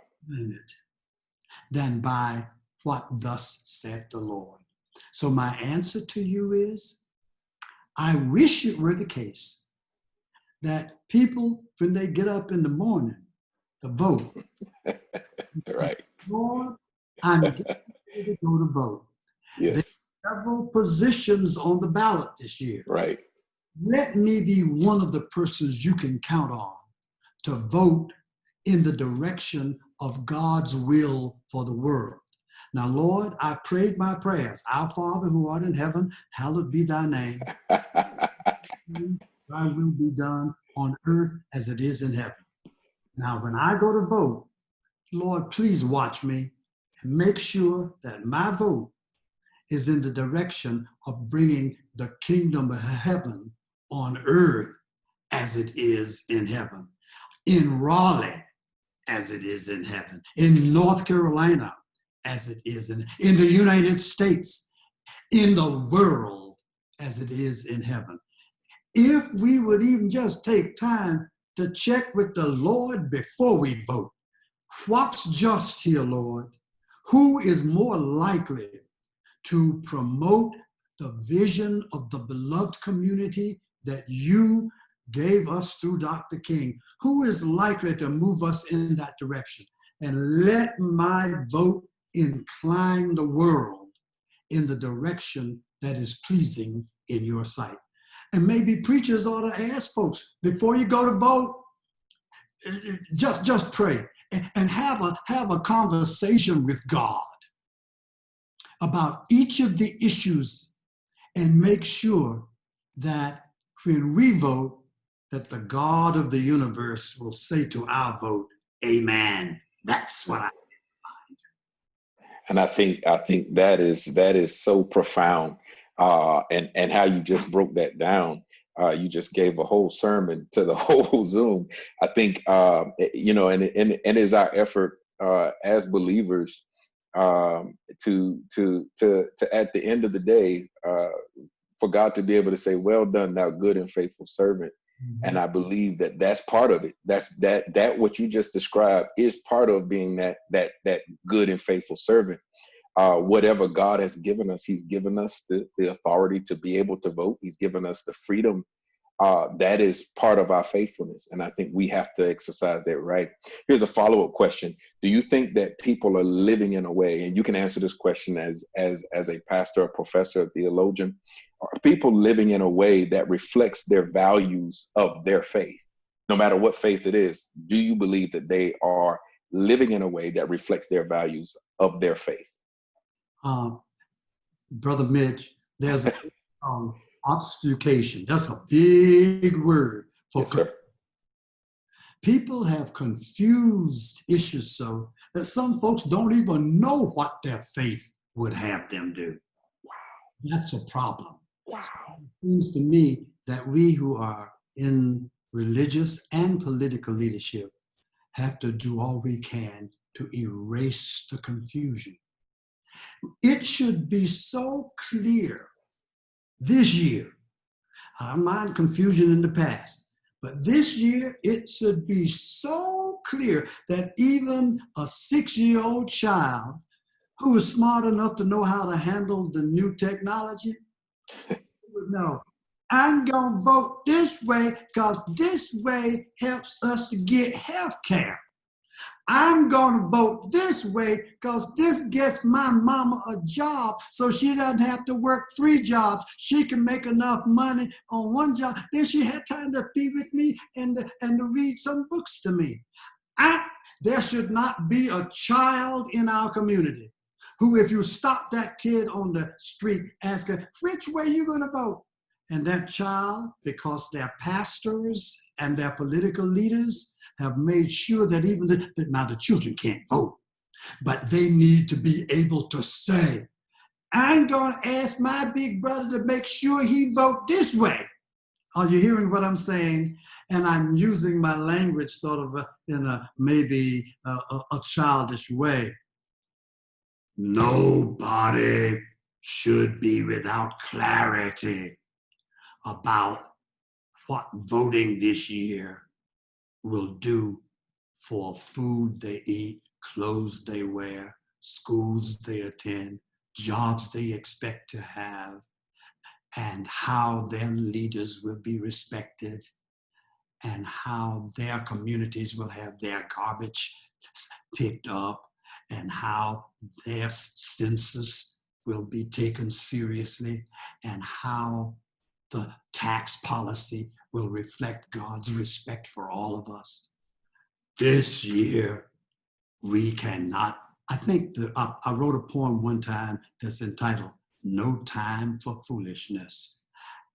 than by what thus said the Lord. So my answer to you is, I wish it were the case that people, when they get up in the morning to vote, Right. Lord, I'm getting ready to go to vote. There Yes. are several positions on the ballot this year. Right. Let me be one of the persons you can count on to vote in the direction of God's will for the world. Now, Lord, I prayed my prayers. Our Father who art in heaven, hallowed be thy name. Thy will be done on earth as it is in heaven. Now, when I go to vote, Lord, please watch me and make sure that my vote is in the direction of bringing the kingdom of heaven on earth as it is in heaven. In Raleigh, as it is in heaven. In North Carolina, as it is in the United States, in the world, as it is in heaven. If we would even just take time to check with the Lord before we vote, what's just here, Lord? Who is more likely to promote the vision of the beloved community that you gave us through Dr. King? Who is likely to move us in that direction? And let my vote incline the world in the direction that is pleasing in your sight. And maybe preachers ought to ask folks, before you go to vote, just pray and have a conversation with God about each of the issues, and make sure that when we vote, that the God of the universe will say to our vote, amen. That's what I find. And I think that is so profound. And how you just broke that down. You just gave a whole sermon to the whole Zoom. I think and is our effort as believers to at the end of the day for God to be able to say, well done, thou good and faithful servant. And I believe that that's part of it. That what you just described is part of being that good and faithful servant. Whatever God has given us, he's given us the authority to be able to vote. He's given us the freedom. That is part of our faithfulness. And I think we have to exercise that right. Here's a follow-up question. Do you think that people are living in a way, and you can answer this question as a pastor, a professor, a theologian, are people living in a way that reflects their values of their faith? No matter what faith it is, do you believe that they are living in a way that reflects their values of their faith? Brother Mitch, there's a obfuscation. That's a big word. For Yes, sir. People have confused issues so that some folks don't even know what their faith would have them do. Wow. That's a problem. Wow. So it seems to me that we who are in religious and political leadership have to do all we can to erase the confusion. It should be so clear this year. I don't mind confusion in the past, but this year it should be so clear that even a 6-year-old child who is smart enough to know how to handle the new technology would know, I'm going to vote this way because this way helps us to get health care. I'm going to vote this way because this gets my mama a job so she doesn't have to work 3 jobs. She can make enough money on 1 job. Then she had time to be with me and to read some books to me. There should not be a child in our community who, if you stop that kid on the street, ask her, which way you going to vote? And that child, because their pastors and their political leaders have made sure that even now the children can't vote, but they need to be able to say, I'm going to ask my big brother to make sure he vote this way. Are you hearing what I'm saying? And I'm using my language sort of in a maybe a childish way. Nobody should be without clarity about what voting this year will do for food they eat, clothes they wear, schools they attend, jobs they expect to have, and how their leaders will be respected, and how their communities will have their garbage picked up, and how their census will be taken seriously, and how the tax policy will reflect God's respect for all of us. This year, we cannot, I think I wrote a poem one time that's entitled, No Time for Foolishness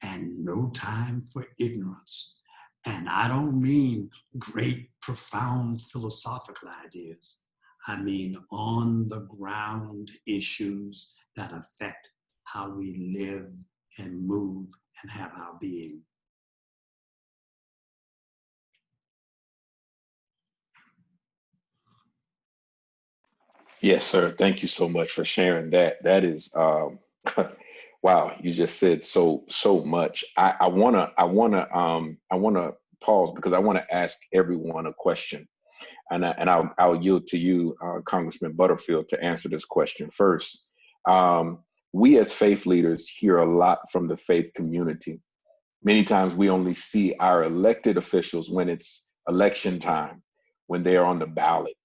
and No Time for Ignorance. And I don't mean great, profound philosophical ideas. I mean on the ground issues that affect how we live and move and have our being. Yes, sir. Thank you so much for sharing that. That is, wow. You just said so much. I wanna pause because I want to ask everyone a question, and I'll yield to you, Congressman Butterfield, to answer this question first. We as faith leaders hear a lot from the faith community. Many times we only see our elected officials when it's election time, when they are on the ballot.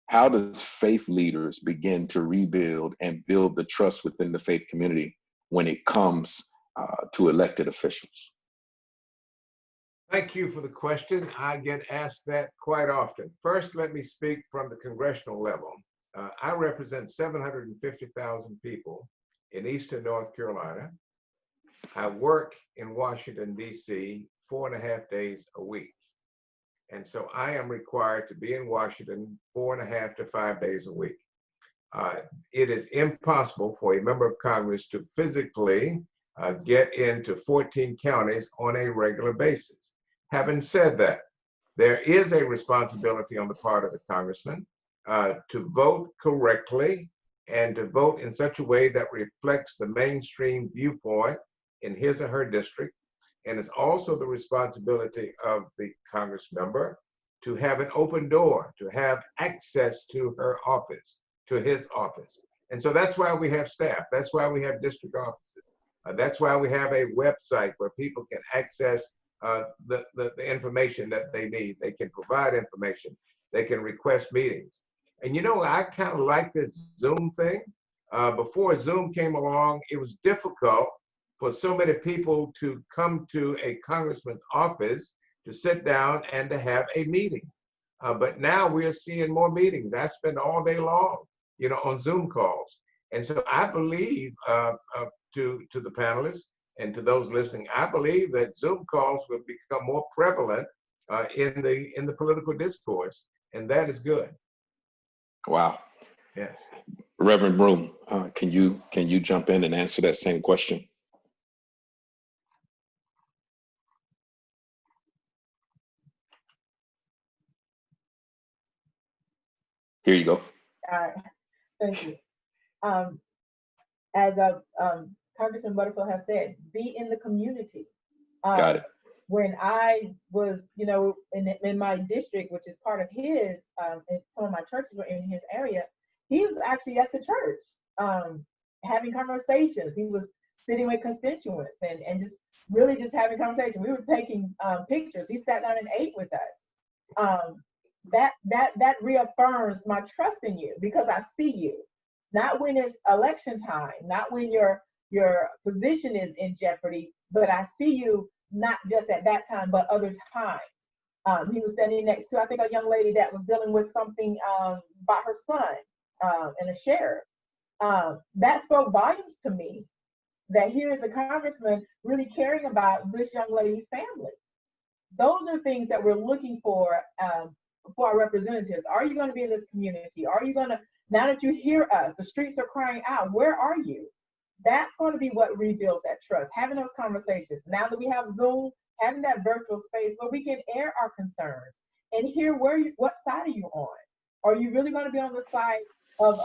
How does faith leaders begin to rebuild and build the trust within the faith community when it comes to elected officials? Thank you for the question. I get asked that quite often. First, let me speak from the congressional level. I represent 750,000 people in Eastern North Carolina. I work in Washington, D.C. 4.5 days a week. And so I am required to be in Washington 4.5 to 5 days a week. It is impossible for a member of Congress to physically get into 14 counties on a regular basis. Having said that, there is a responsibility on the part of the congressman to vote correctly and to vote in such a way that reflects the mainstream viewpoint in his or her district. And it's also the responsibility of the Congress member to have an open door, to have access to her office, to his office. And so that's why we have staff. That's why we have district offices. That's why we have a website where people can access the information that they need. They can provide information. They can request meetings. And you know, I kind of like this Zoom thing. Before Zoom came along, it was difficult for so many people to come to a congressman's office to sit down and to have a meeting. But now we're seeing more meetings. I spend all day long, you know, on Zoom calls. And so I believe to the panelists and to those listening, I believe that Zoom calls will become more prevalent in the political discourse, and that is good. Wow. Yes. Reverend Broom, can you jump in and answer that same question? Here you go. All right, thank you. As Congressman Butterfield has said, be in the community. Got it. When I was, you know, in my district, which is part of his, and some of my churches were in his area, he was actually at the church having conversations. He was sitting with constituents and just really just having conversations. We were taking pictures. He sat down and ate with us. That reaffirms my trust in you because I see you. Not when it's election time, not when your position is in jeopardy, but I see you not just at that time, but other times. He was standing next to, I think, a young lady that was dealing with something about her son and a sheriff. That spoke volumes to me that here is a congressman really caring about this young lady's family. Those are things that we're looking for our representatives. Are you going to be in this community? Are you going to, now that you hear us, the streets are crying out, where are you? That's going to be what rebuilds that trust, having those conversations. Now that we have Zoom, having that virtual space where we can air our concerns and hear what side are you on? Are you really going to be on the side of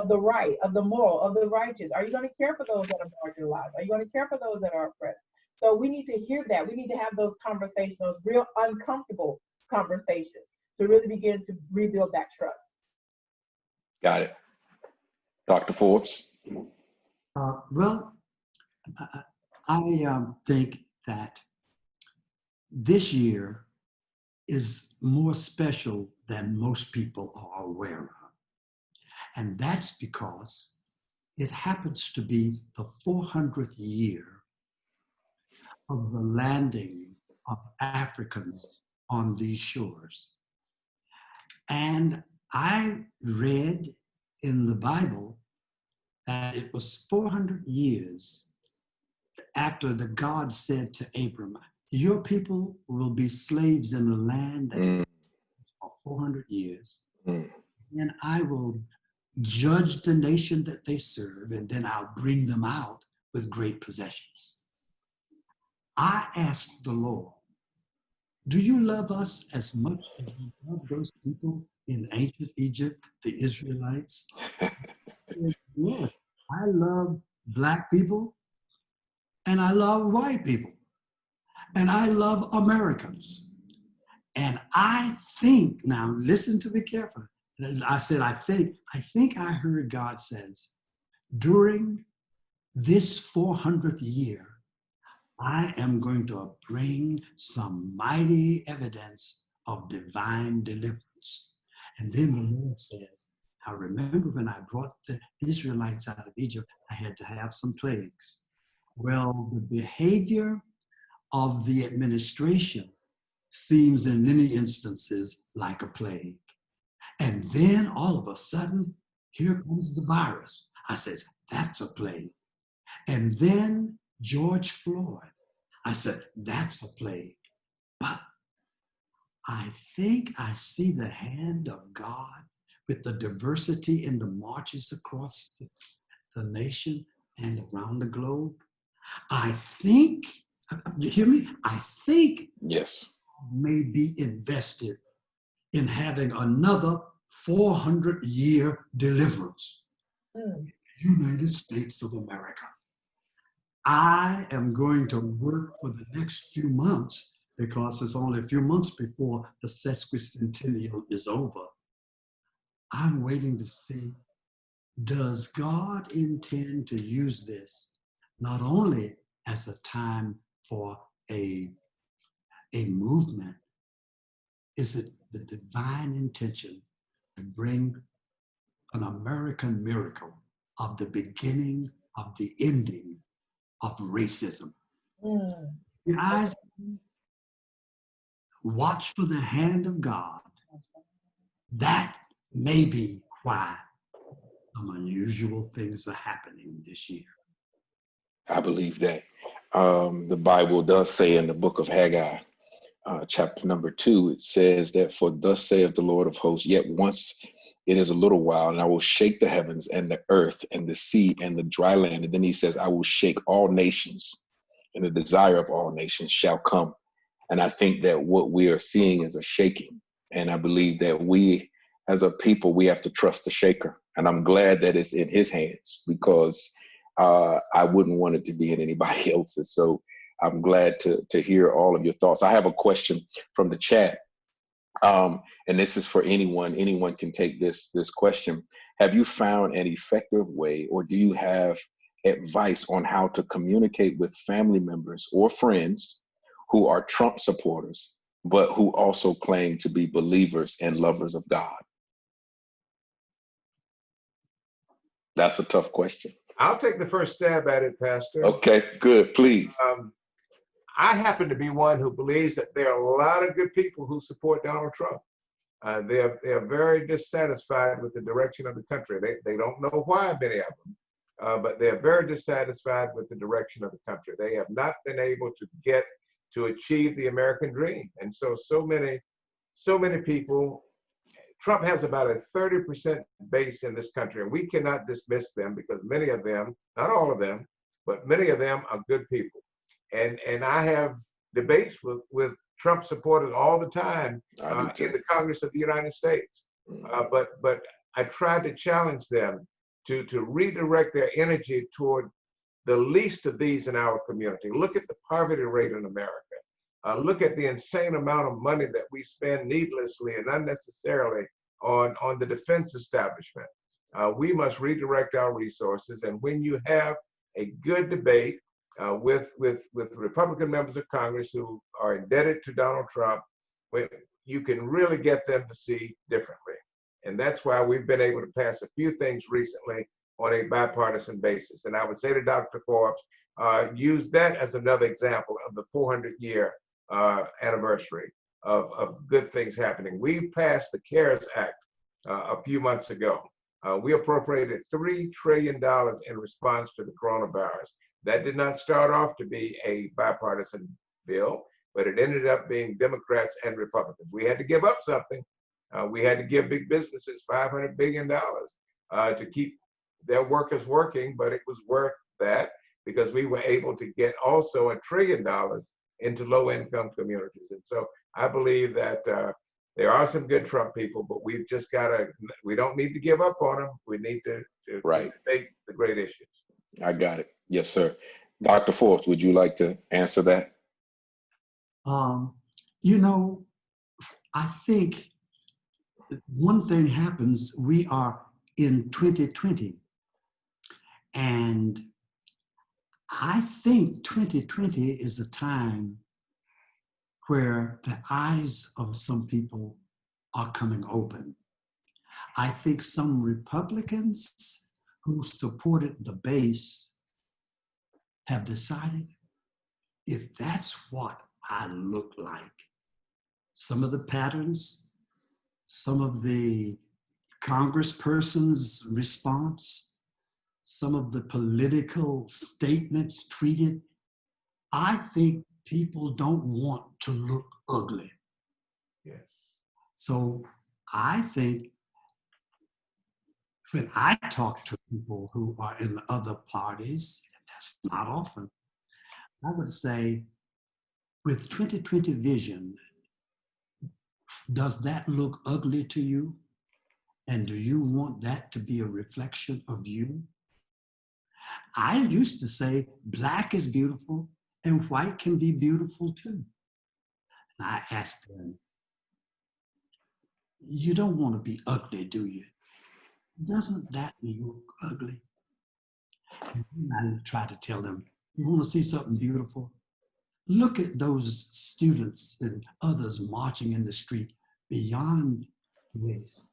the right, of the moral, of the righteous? Are you going to care for those that are marginalized? Are you going to care for those that are oppressed? So we need to hear that. We need to have those conversations, those real uncomfortable conversations to really begin to rebuild that trust. Got it. Dr. Forbes? Well, I think that this year is more special than most people are aware of. And that's because it happens to be the 400th year of the landing of Africans on these shores. And I read in the Bible that it was 400 years after the God said to Abram, your people will be slaves in the land that is for 400 years. And I will judge the nation that they serve, and then I'll bring them out with great possessions. I asked the Lord, do you love us as much as you love those people in ancient Egypt, the Israelites? I said, yes, I love Black people, and I love white people, and I love Americans. And I think, now listen to me carefully. I said, I think I heard God says, during this 400th year, I am going to bring some mighty evidence of divine deliverance. And then the Lord says, I remember when I brought the Israelites out of Egypt, I had to have some plagues. Well, the behavior of the administration seems in many instances like a plague. And then all of a sudden, here comes the virus. I said, that's a plague. And then George Floyd. I said, that's a plague. But I think I see the hand of God with the diversity in the marches across the nation and around the globe. I think, you hear me? I think yes, may be invested in having another 400-year deliverance. United States of America. I am going to work for the next few months because it's only a few months before the sesquicentennial is over. I'm waiting to see, does God intend to use this not only as a time for a movement, is it the divine intention to bring an American miracle of the beginning of the ending of racism? Your eyes, watch for the hand of God. That may be why some unusual things are happening this year. I believe that. The Bible does say in the book of Haggai, chapter number 2, it says that, for thus saith the Lord of hosts, yet once it is a little while, and I will shake the heavens and the earth and the sea and the dry land. And then he says, I will shake all nations, and the desire of all nations shall come. And I think that what we are seeing is a shaking. And I believe that we, as a people, we have to trust the shaker. And I'm glad that it's in his hands, because I wouldn't want it to be in anybody else's. So I'm glad to hear all of your thoughts. I have a question from the chat. And this is for anyone. Anyone can take this question. Have you found an effective way, or do you have advice on how to communicate with family members or friends who are Trump supporters, but who also claim to be believers and lovers of God? That's a tough question. I'll take the first stab at it, Pastor. Okay, good, please. I happen to be one who believes that there are a lot of good people who support Donald Trump. They are very dissatisfied with the direction of the country. They don't know why, many of them, but they are very dissatisfied with the direction of the country. They have not been able to achieve the American dream. And so many people, Trump has about a 30% base in this country, and we cannot dismiss them, because many of them, not all of them, but many of them are good people. And I have debates with Trump supporters all the time in the Congress of the United States. But I try to challenge them to redirect their energy toward the least of these in our community. Look at the poverty rate in America. Look at the insane amount of money that we spend needlessly and unnecessarily on the defense establishment. We must redirect our resources. And when you have a good debate with Republican members of Congress who are indebted to Donald Trump, you can really get them to see differently. And that's why we've been able to pass a few things recently on a bipartisan basis. And I would say to Dr. Forbes, use that as another example of the 400-year anniversary of good things happening. We passed the CARES Act a few months ago. We appropriated $3 trillion in response to the coronavirus. That did not start off to be a bipartisan bill, but it ended up being Democrats and Republicans. We had to give up something. We had to give big businesses $500 billion to keep their workers working, but it was worth that, because we were able to get also $1 trillion into low-income communities. And so I believe that there are some good Trump people, but we've just we don't need to give up on them. We need to make the great issues. I got it. Yes, sir. Dr. Forbes, would you like to answer that? I think one thing happens, we are in 2020, and I think 2020 is a time where the eyes of some people are coming open. I think some Republicans who supported the base have decided, if that's what I look like, some of the patterns, some of the congressperson's response, some of the political statements tweeted, I think people don't want to look ugly. Yes. So I think when I talk to people who are in other parties, and that's not often, I would say, with 2020 vision, does that look ugly to you? And do you want that to be a reflection of you? I used to say black is beautiful and white can be beautiful too. And I asked them, you don't want to be ugly, do you? Doesn't that look ugly? And I try to tell them, you want to see something beautiful? Look at those students and others marching in the street beyond race.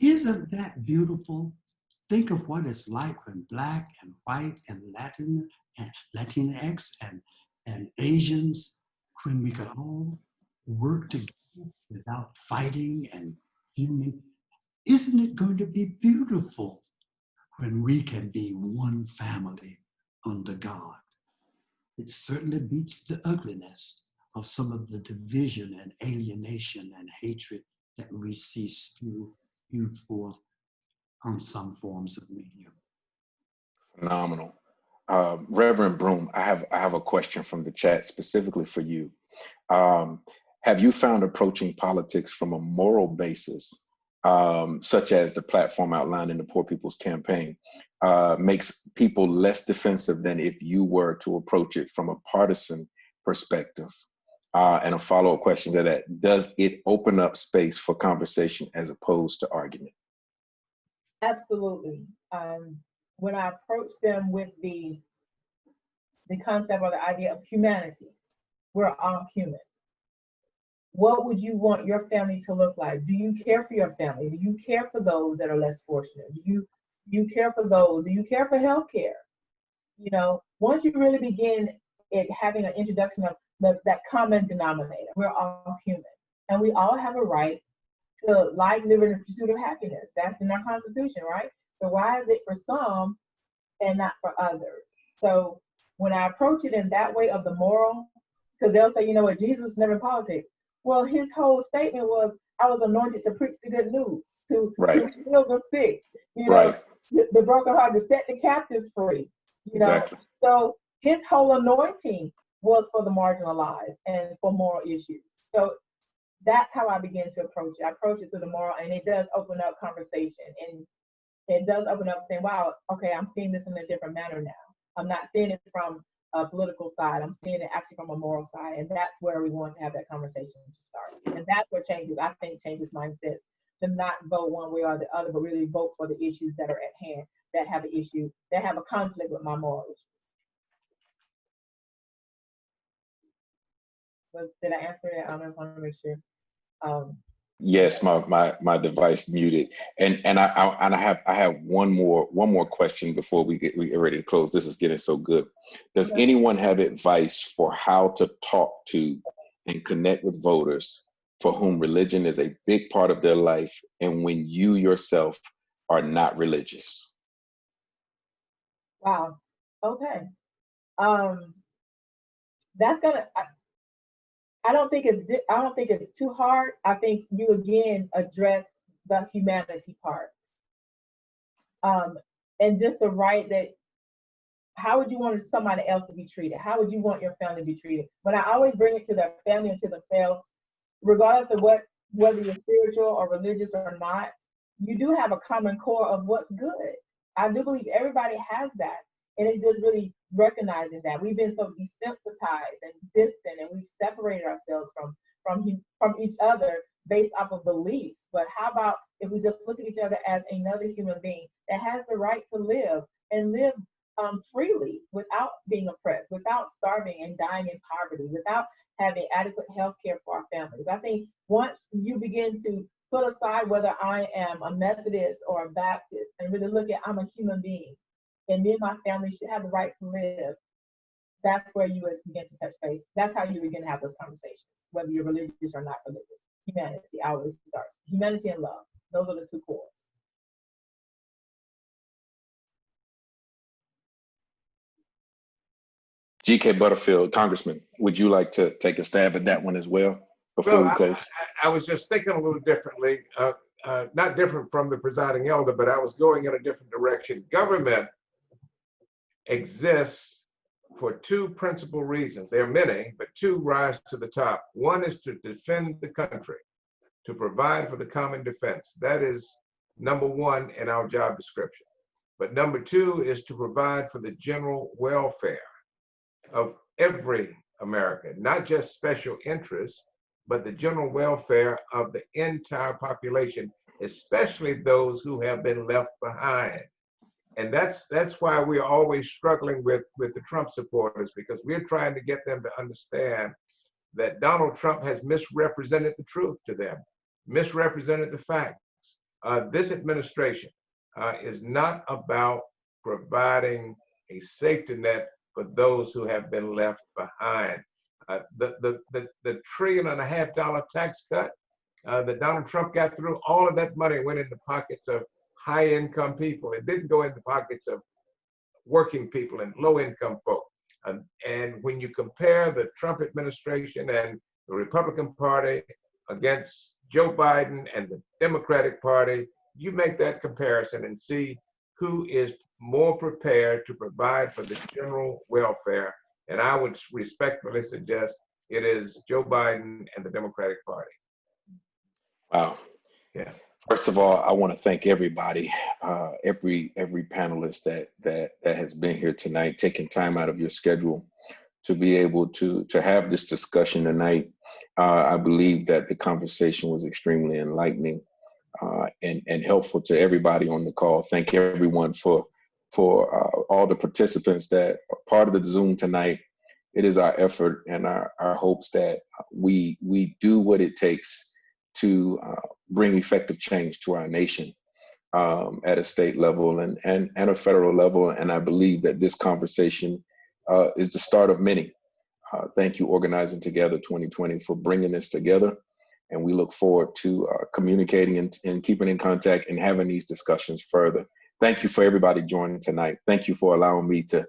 Isn't that beautiful? Think of what it's like when black and white and Latin and Latinx and Asians, when we could all work together without fighting and fuming. Isn't it going to be beautiful when we can be one family under God? It certainly beats the ugliness of some of the division and alienation and hatred that we see spewed forth on some forms of media. Phenomenal. Reverend Broom, I have a question from the chat specifically for you. Have you found approaching politics from a moral basis, such as the platform outlined in the Poor People's Campaign, makes people less defensive than if you were to approach it from a partisan perspective? And a follow-up question to that, does it open up space for conversation as opposed to argument? Absolutely. When I approach them with the concept or the idea of humanity, we're all human. What would you want your family to look like? Do you care for your family? Do you care for those that are less fortunate? Do you care for those? Do you care for healthcare? You know, once you really begin it having an introduction of that common denominator, we're all human, and we all have a right to life, liberty, and pursuit of happiness. That's in our Constitution, right? So why is it for some and not for others? So when I approach it in that way of the moral, because they'll say, you know what, Jesus was never in politics. Well, his whole statement was, I was anointed to preach the good news, to heal the sick, you know, the brokenhearted, to set the captives free, you know. Exactly. So his whole anointing was for the marginalized and for moral issues. So that's how I begin to approach it. I approach it through the moral, and it does open up conversation. And it does open up saying, wow, okay, I'm seeing this in a different manner now. I'm not seeing it from a political side. I'm seeing it actually from a moral side. And that's where we want to have that conversation to start. And that's what changes, I think, changes mindsets, to not vote one way or the other, but really vote for the issues that are at hand, that have an issue, that have a conflict with my moral issue. Did I answer it? I don't know if I want to make sure. Yes, my device muted, and I have one more question before we get ready to close. This is getting so good. Does anyone have advice for how to talk to and connect with voters for whom religion is a big part of their life, and when you yourself are not religious? Wow. Okay. That's gonna. I don't think it's too hard. I think you again address the humanity part, and just the right that. How would you want somebody else to be treated? How would you want your family to be treated? But I always bring it to their family and to themselves, regardless of whether you're spiritual or religious or not. You do have a common core of what's good. I do believe everybody has that, and it's just really recognizing that we've been so desensitized and distant, and we've separated ourselves from each other based off of beliefs. But how about if we just look at each other as another human being that has the right to live and live freely, without being oppressed, without starving and dying in poverty, without having adequate health care for our families. I think once you begin to put aside whether I am a Methodist or a Baptist and really look at I'm a human being, and me and my family should have the right to live, that's where you begin to touch base. That's how you begin to have those conversations, whether you're religious or not religious. Humanity always starts. Humanity and love. Those are the two cores. G.K. Butterfield, Congressman, would you like to take a stab at that one as well before we close? I was just thinking a little differently, not different from the presiding elder, but I was going in a different direction. Government exists for two principal reasons. There are many, but two rise to the top. One is to defend the country, to provide for the common defense. That is number one in our job description. But number two is to provide for the general welfare of every American, not just special interests, but the general welfare of the entire population, especially those who have been left behind. And that's why we're always struggling with the Trump supporters, because we're trying to get them to understand that Donald Trump has misrepresented the truth to them, misrepresented the facts. This administration is not about providing a safety net for those who have been left behind. The $1.5 trillion tax cut that Donald Trump got through, all of that money went in the pockets of high-income people. It didn't go in the pockets of working people and low-income folk. And when you compare the Trump administration and the Republican Party against Joe Biden and the Democratic Party, you make that comparison and see who is more prepared to provide for the general welfare. And I would respectfully suggest it is Joe Biden and the Democratic Party. Wow. Yeah. First of all, I want to thank everybody, every panelist that has been here tonight, taking time out of your schedule to be able to have this discussion tonight. I believe that the conversation was extremely enlightening and helpful to everybody on the call. Thank everyone for all the participants that are part of the Zoom tonight. It is our effort and our hopes that we do what it takes to bring effective change to our nation at a state level and a federal level. And I believe that this conversation is the start of many. Thank you, Organizing Together 2020, for bringing this together. And we look forward to communicating and keeping in contact and having these discussions further. Thank you for everybody joining tonight. Thank you for allowing me to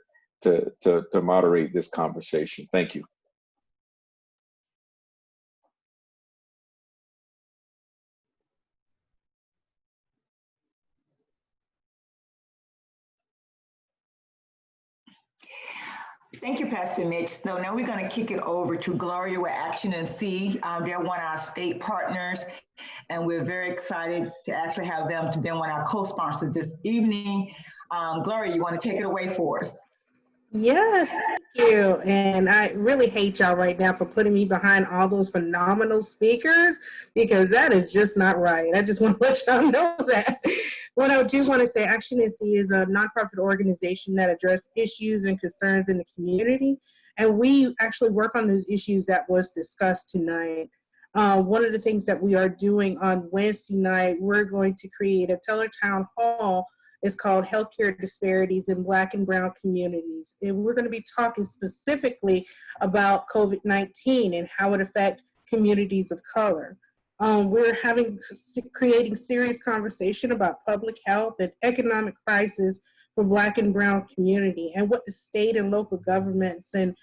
moderate this conversation. Thank you. Thank you, Pastor Mitch. So now we're going to kick it over to Gloria with Action and See. They're one of our state partners, and we're very excited to actually have them to be one of our co-sponsors this evening. Gloria, you want to take it away for us? Yes, thank you. And I really hate y'all right now for putting me behind all those phenomenal speakers, because that is just not right. I just want to let y'all know that. What I do want to say, Action and See is a nonprofit organization that addresses issues and concerns in the community. And we actually work on those issues that was discussed tonight. One of the things that we are doing on Wednesday night, we're going to create a Teller Town Hall. It's called Healthcare Disparities in Black and Brown Communities. And we're going to be talking specifically about COVID-19 and how it affects communities of color. We're creating serious conversation about public health and economic crisis for Black and Brown community and what the state and local governments and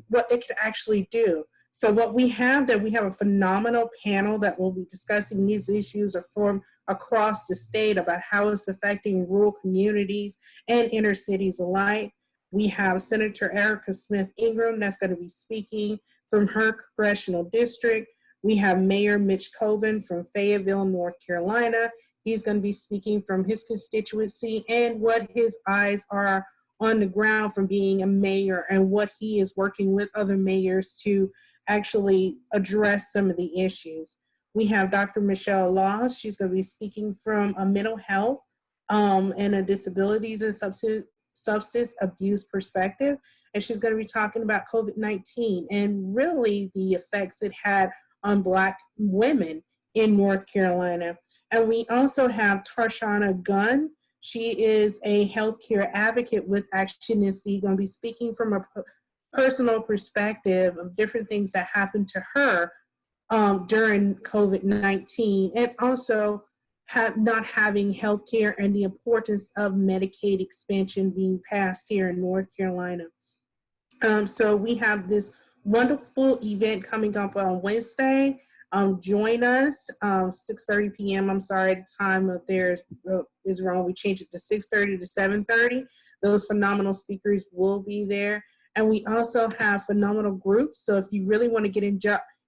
what they can actually do. So what we have a phenomenal panel that will be discussing these issues from across the state about how it's affecting rural communities and inner cities alike. We have Senator Erica Smith Ingram that's going to be speaking from her congressional district. We have Mayor Mitch Coven from Fayetteville, North Carolina. He's going to be speaking from his constituency and what his eyes are on the ground from being a mayor and what he is working with other mayors to actually address some of the issues. We have Dr. Michelle Laws. She's going to be speaking from a mental health and a disabilities and substance abuse perspective. And she's going to be talking about COVID-19 and really the effects it had on Black women in North Carolina. And we also have Tarshana Gunn. She is a healthcare advocate with Action and See, going to be speaking from a personal perspective of different things that happened to her during COVID-19, and also not having healthcare and the importance of Medicaid expansion being passed here in North Carolina. So we have this wonderful event coming up on Wednesday. Join us, 6:30 p.m. I'm sorry, the time up there is wrong. We changed it to 6:30 to 7:30. Those phenomenal speakers will be there. And we also have phenomenal groups. So if you really want to get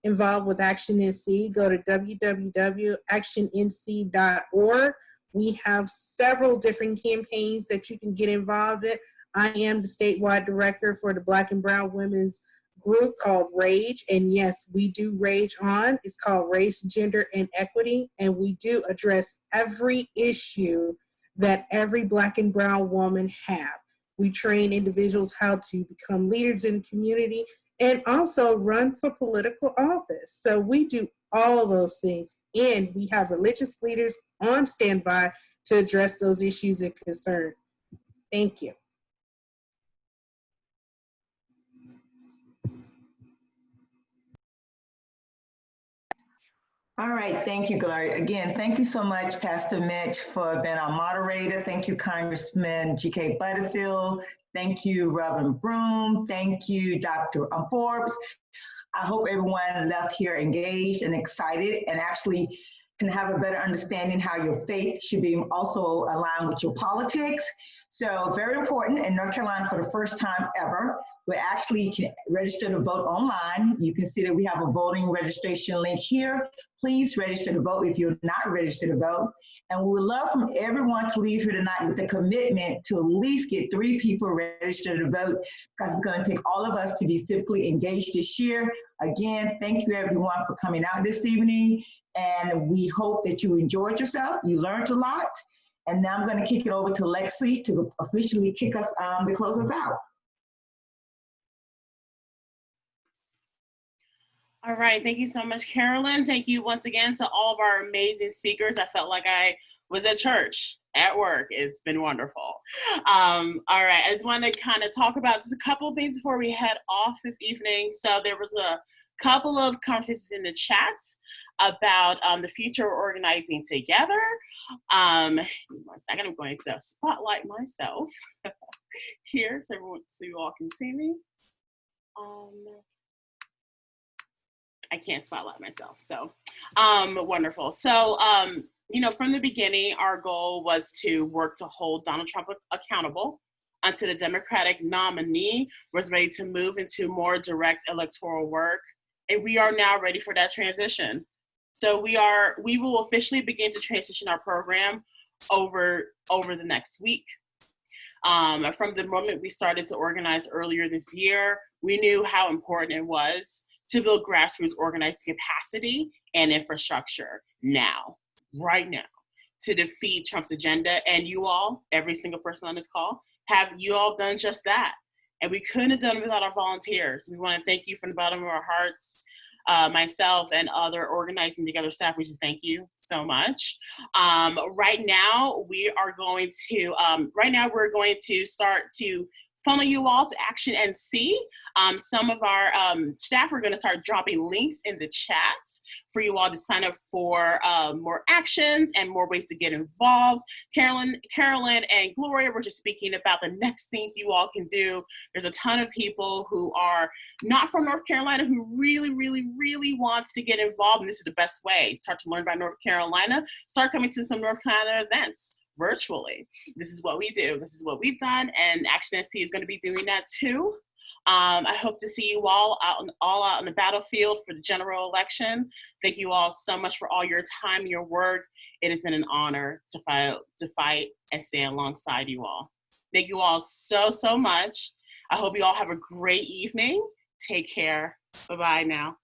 involved with Action NC, go to www.actionnc.org. We have several different campaigns that you can get involved in. I am the statewide director for the Black and Brown Women's group called RAGE. And yes, we do RAGE on. It's called Race, Gender, and Equity. And we do address every issue that every Black and Brown woman have. We train individuals how to become leaders in the community and also run for political office. So we do all those things. And we have religious leaders on standby to address those issues and concerns. Thank you. All right, thank you, Gloria. Again, thank you so much, Pastor Mitch, for being our moderator. Thank you, Congressman G.K. Butterfield. Thank you, Reverend Broom. Thank you, Dr. Forbes. I hope everyone left here engaged and excited and actually can have a better understanding how your faith should be also aligned with your politics. So very important in North Carolina for the first time ever. We actually can register to vote online. You can see that we have a voting registration link here. Please register to vote if you're not registered to vote. And we would love from everyone to leave here tonight with a commitment to at least get 3 people registered to vote, because it's going to take all of us to be civically engaged this year. Again, thank you everyone for coming out this evening. And we hope that you enjoyed yourself. You learned a lot. And now I'm going to kick it over to Lexi to officially kick us to close us out. All right, thank you so much, Carolyn. Thank you once again to all of our amazing speakers. I felt like I was at church, at work. It's been wonderful. All right, I just want to kind of talk about just a couple of things before we head off this evening. So there was a couple of conversations in the chat about the future of organizing together. One second, I'm going to spotlight myself here so you all can see me. I can't spotlight myself, so wonderful. So, you know, from the beginning, our goal was to work to hold Donald Trump accountable until the Democratic nominee was ready to move into more direct electoral work. And we are now ready for that transition. So we will officially begin to transition our program over the next week. From the moment we started to organize earlier this year, we knew how important it was to build grassroots organizing capacity and infrastructure now, right now, to defeat Trump's agenda. And you all, every single person on this call, have you all done just that. And we couldn't have done it without our volunteers. We want to thank you from the bottom of our hearts. Myself and other organizing together staff, we just thank you so much. Right now, we're going to start to funnel you all to Action NC. Some of our staff are going to start dropping links in the chat for you all to sign up for more actions and more ways to get involved. Carolyn and Gloria were just speaking about the next things you all can do. There's a ton of people who are not from North Carolina who really, really, really wants to get involved, and this is the best way. Start to learn about North Carolina. Start coming to some North Carolina events virtually. This is what we do. This is what we've done, and Action NC is going to be doing that too. I hope to see you all out on the battlefield for the general election. Thank you all so much for all your time, your work. It has been an honor to fight and stand alongside you all. Thank you all so, so much. I hope you all have a great evening. Take care. Bye-bye now.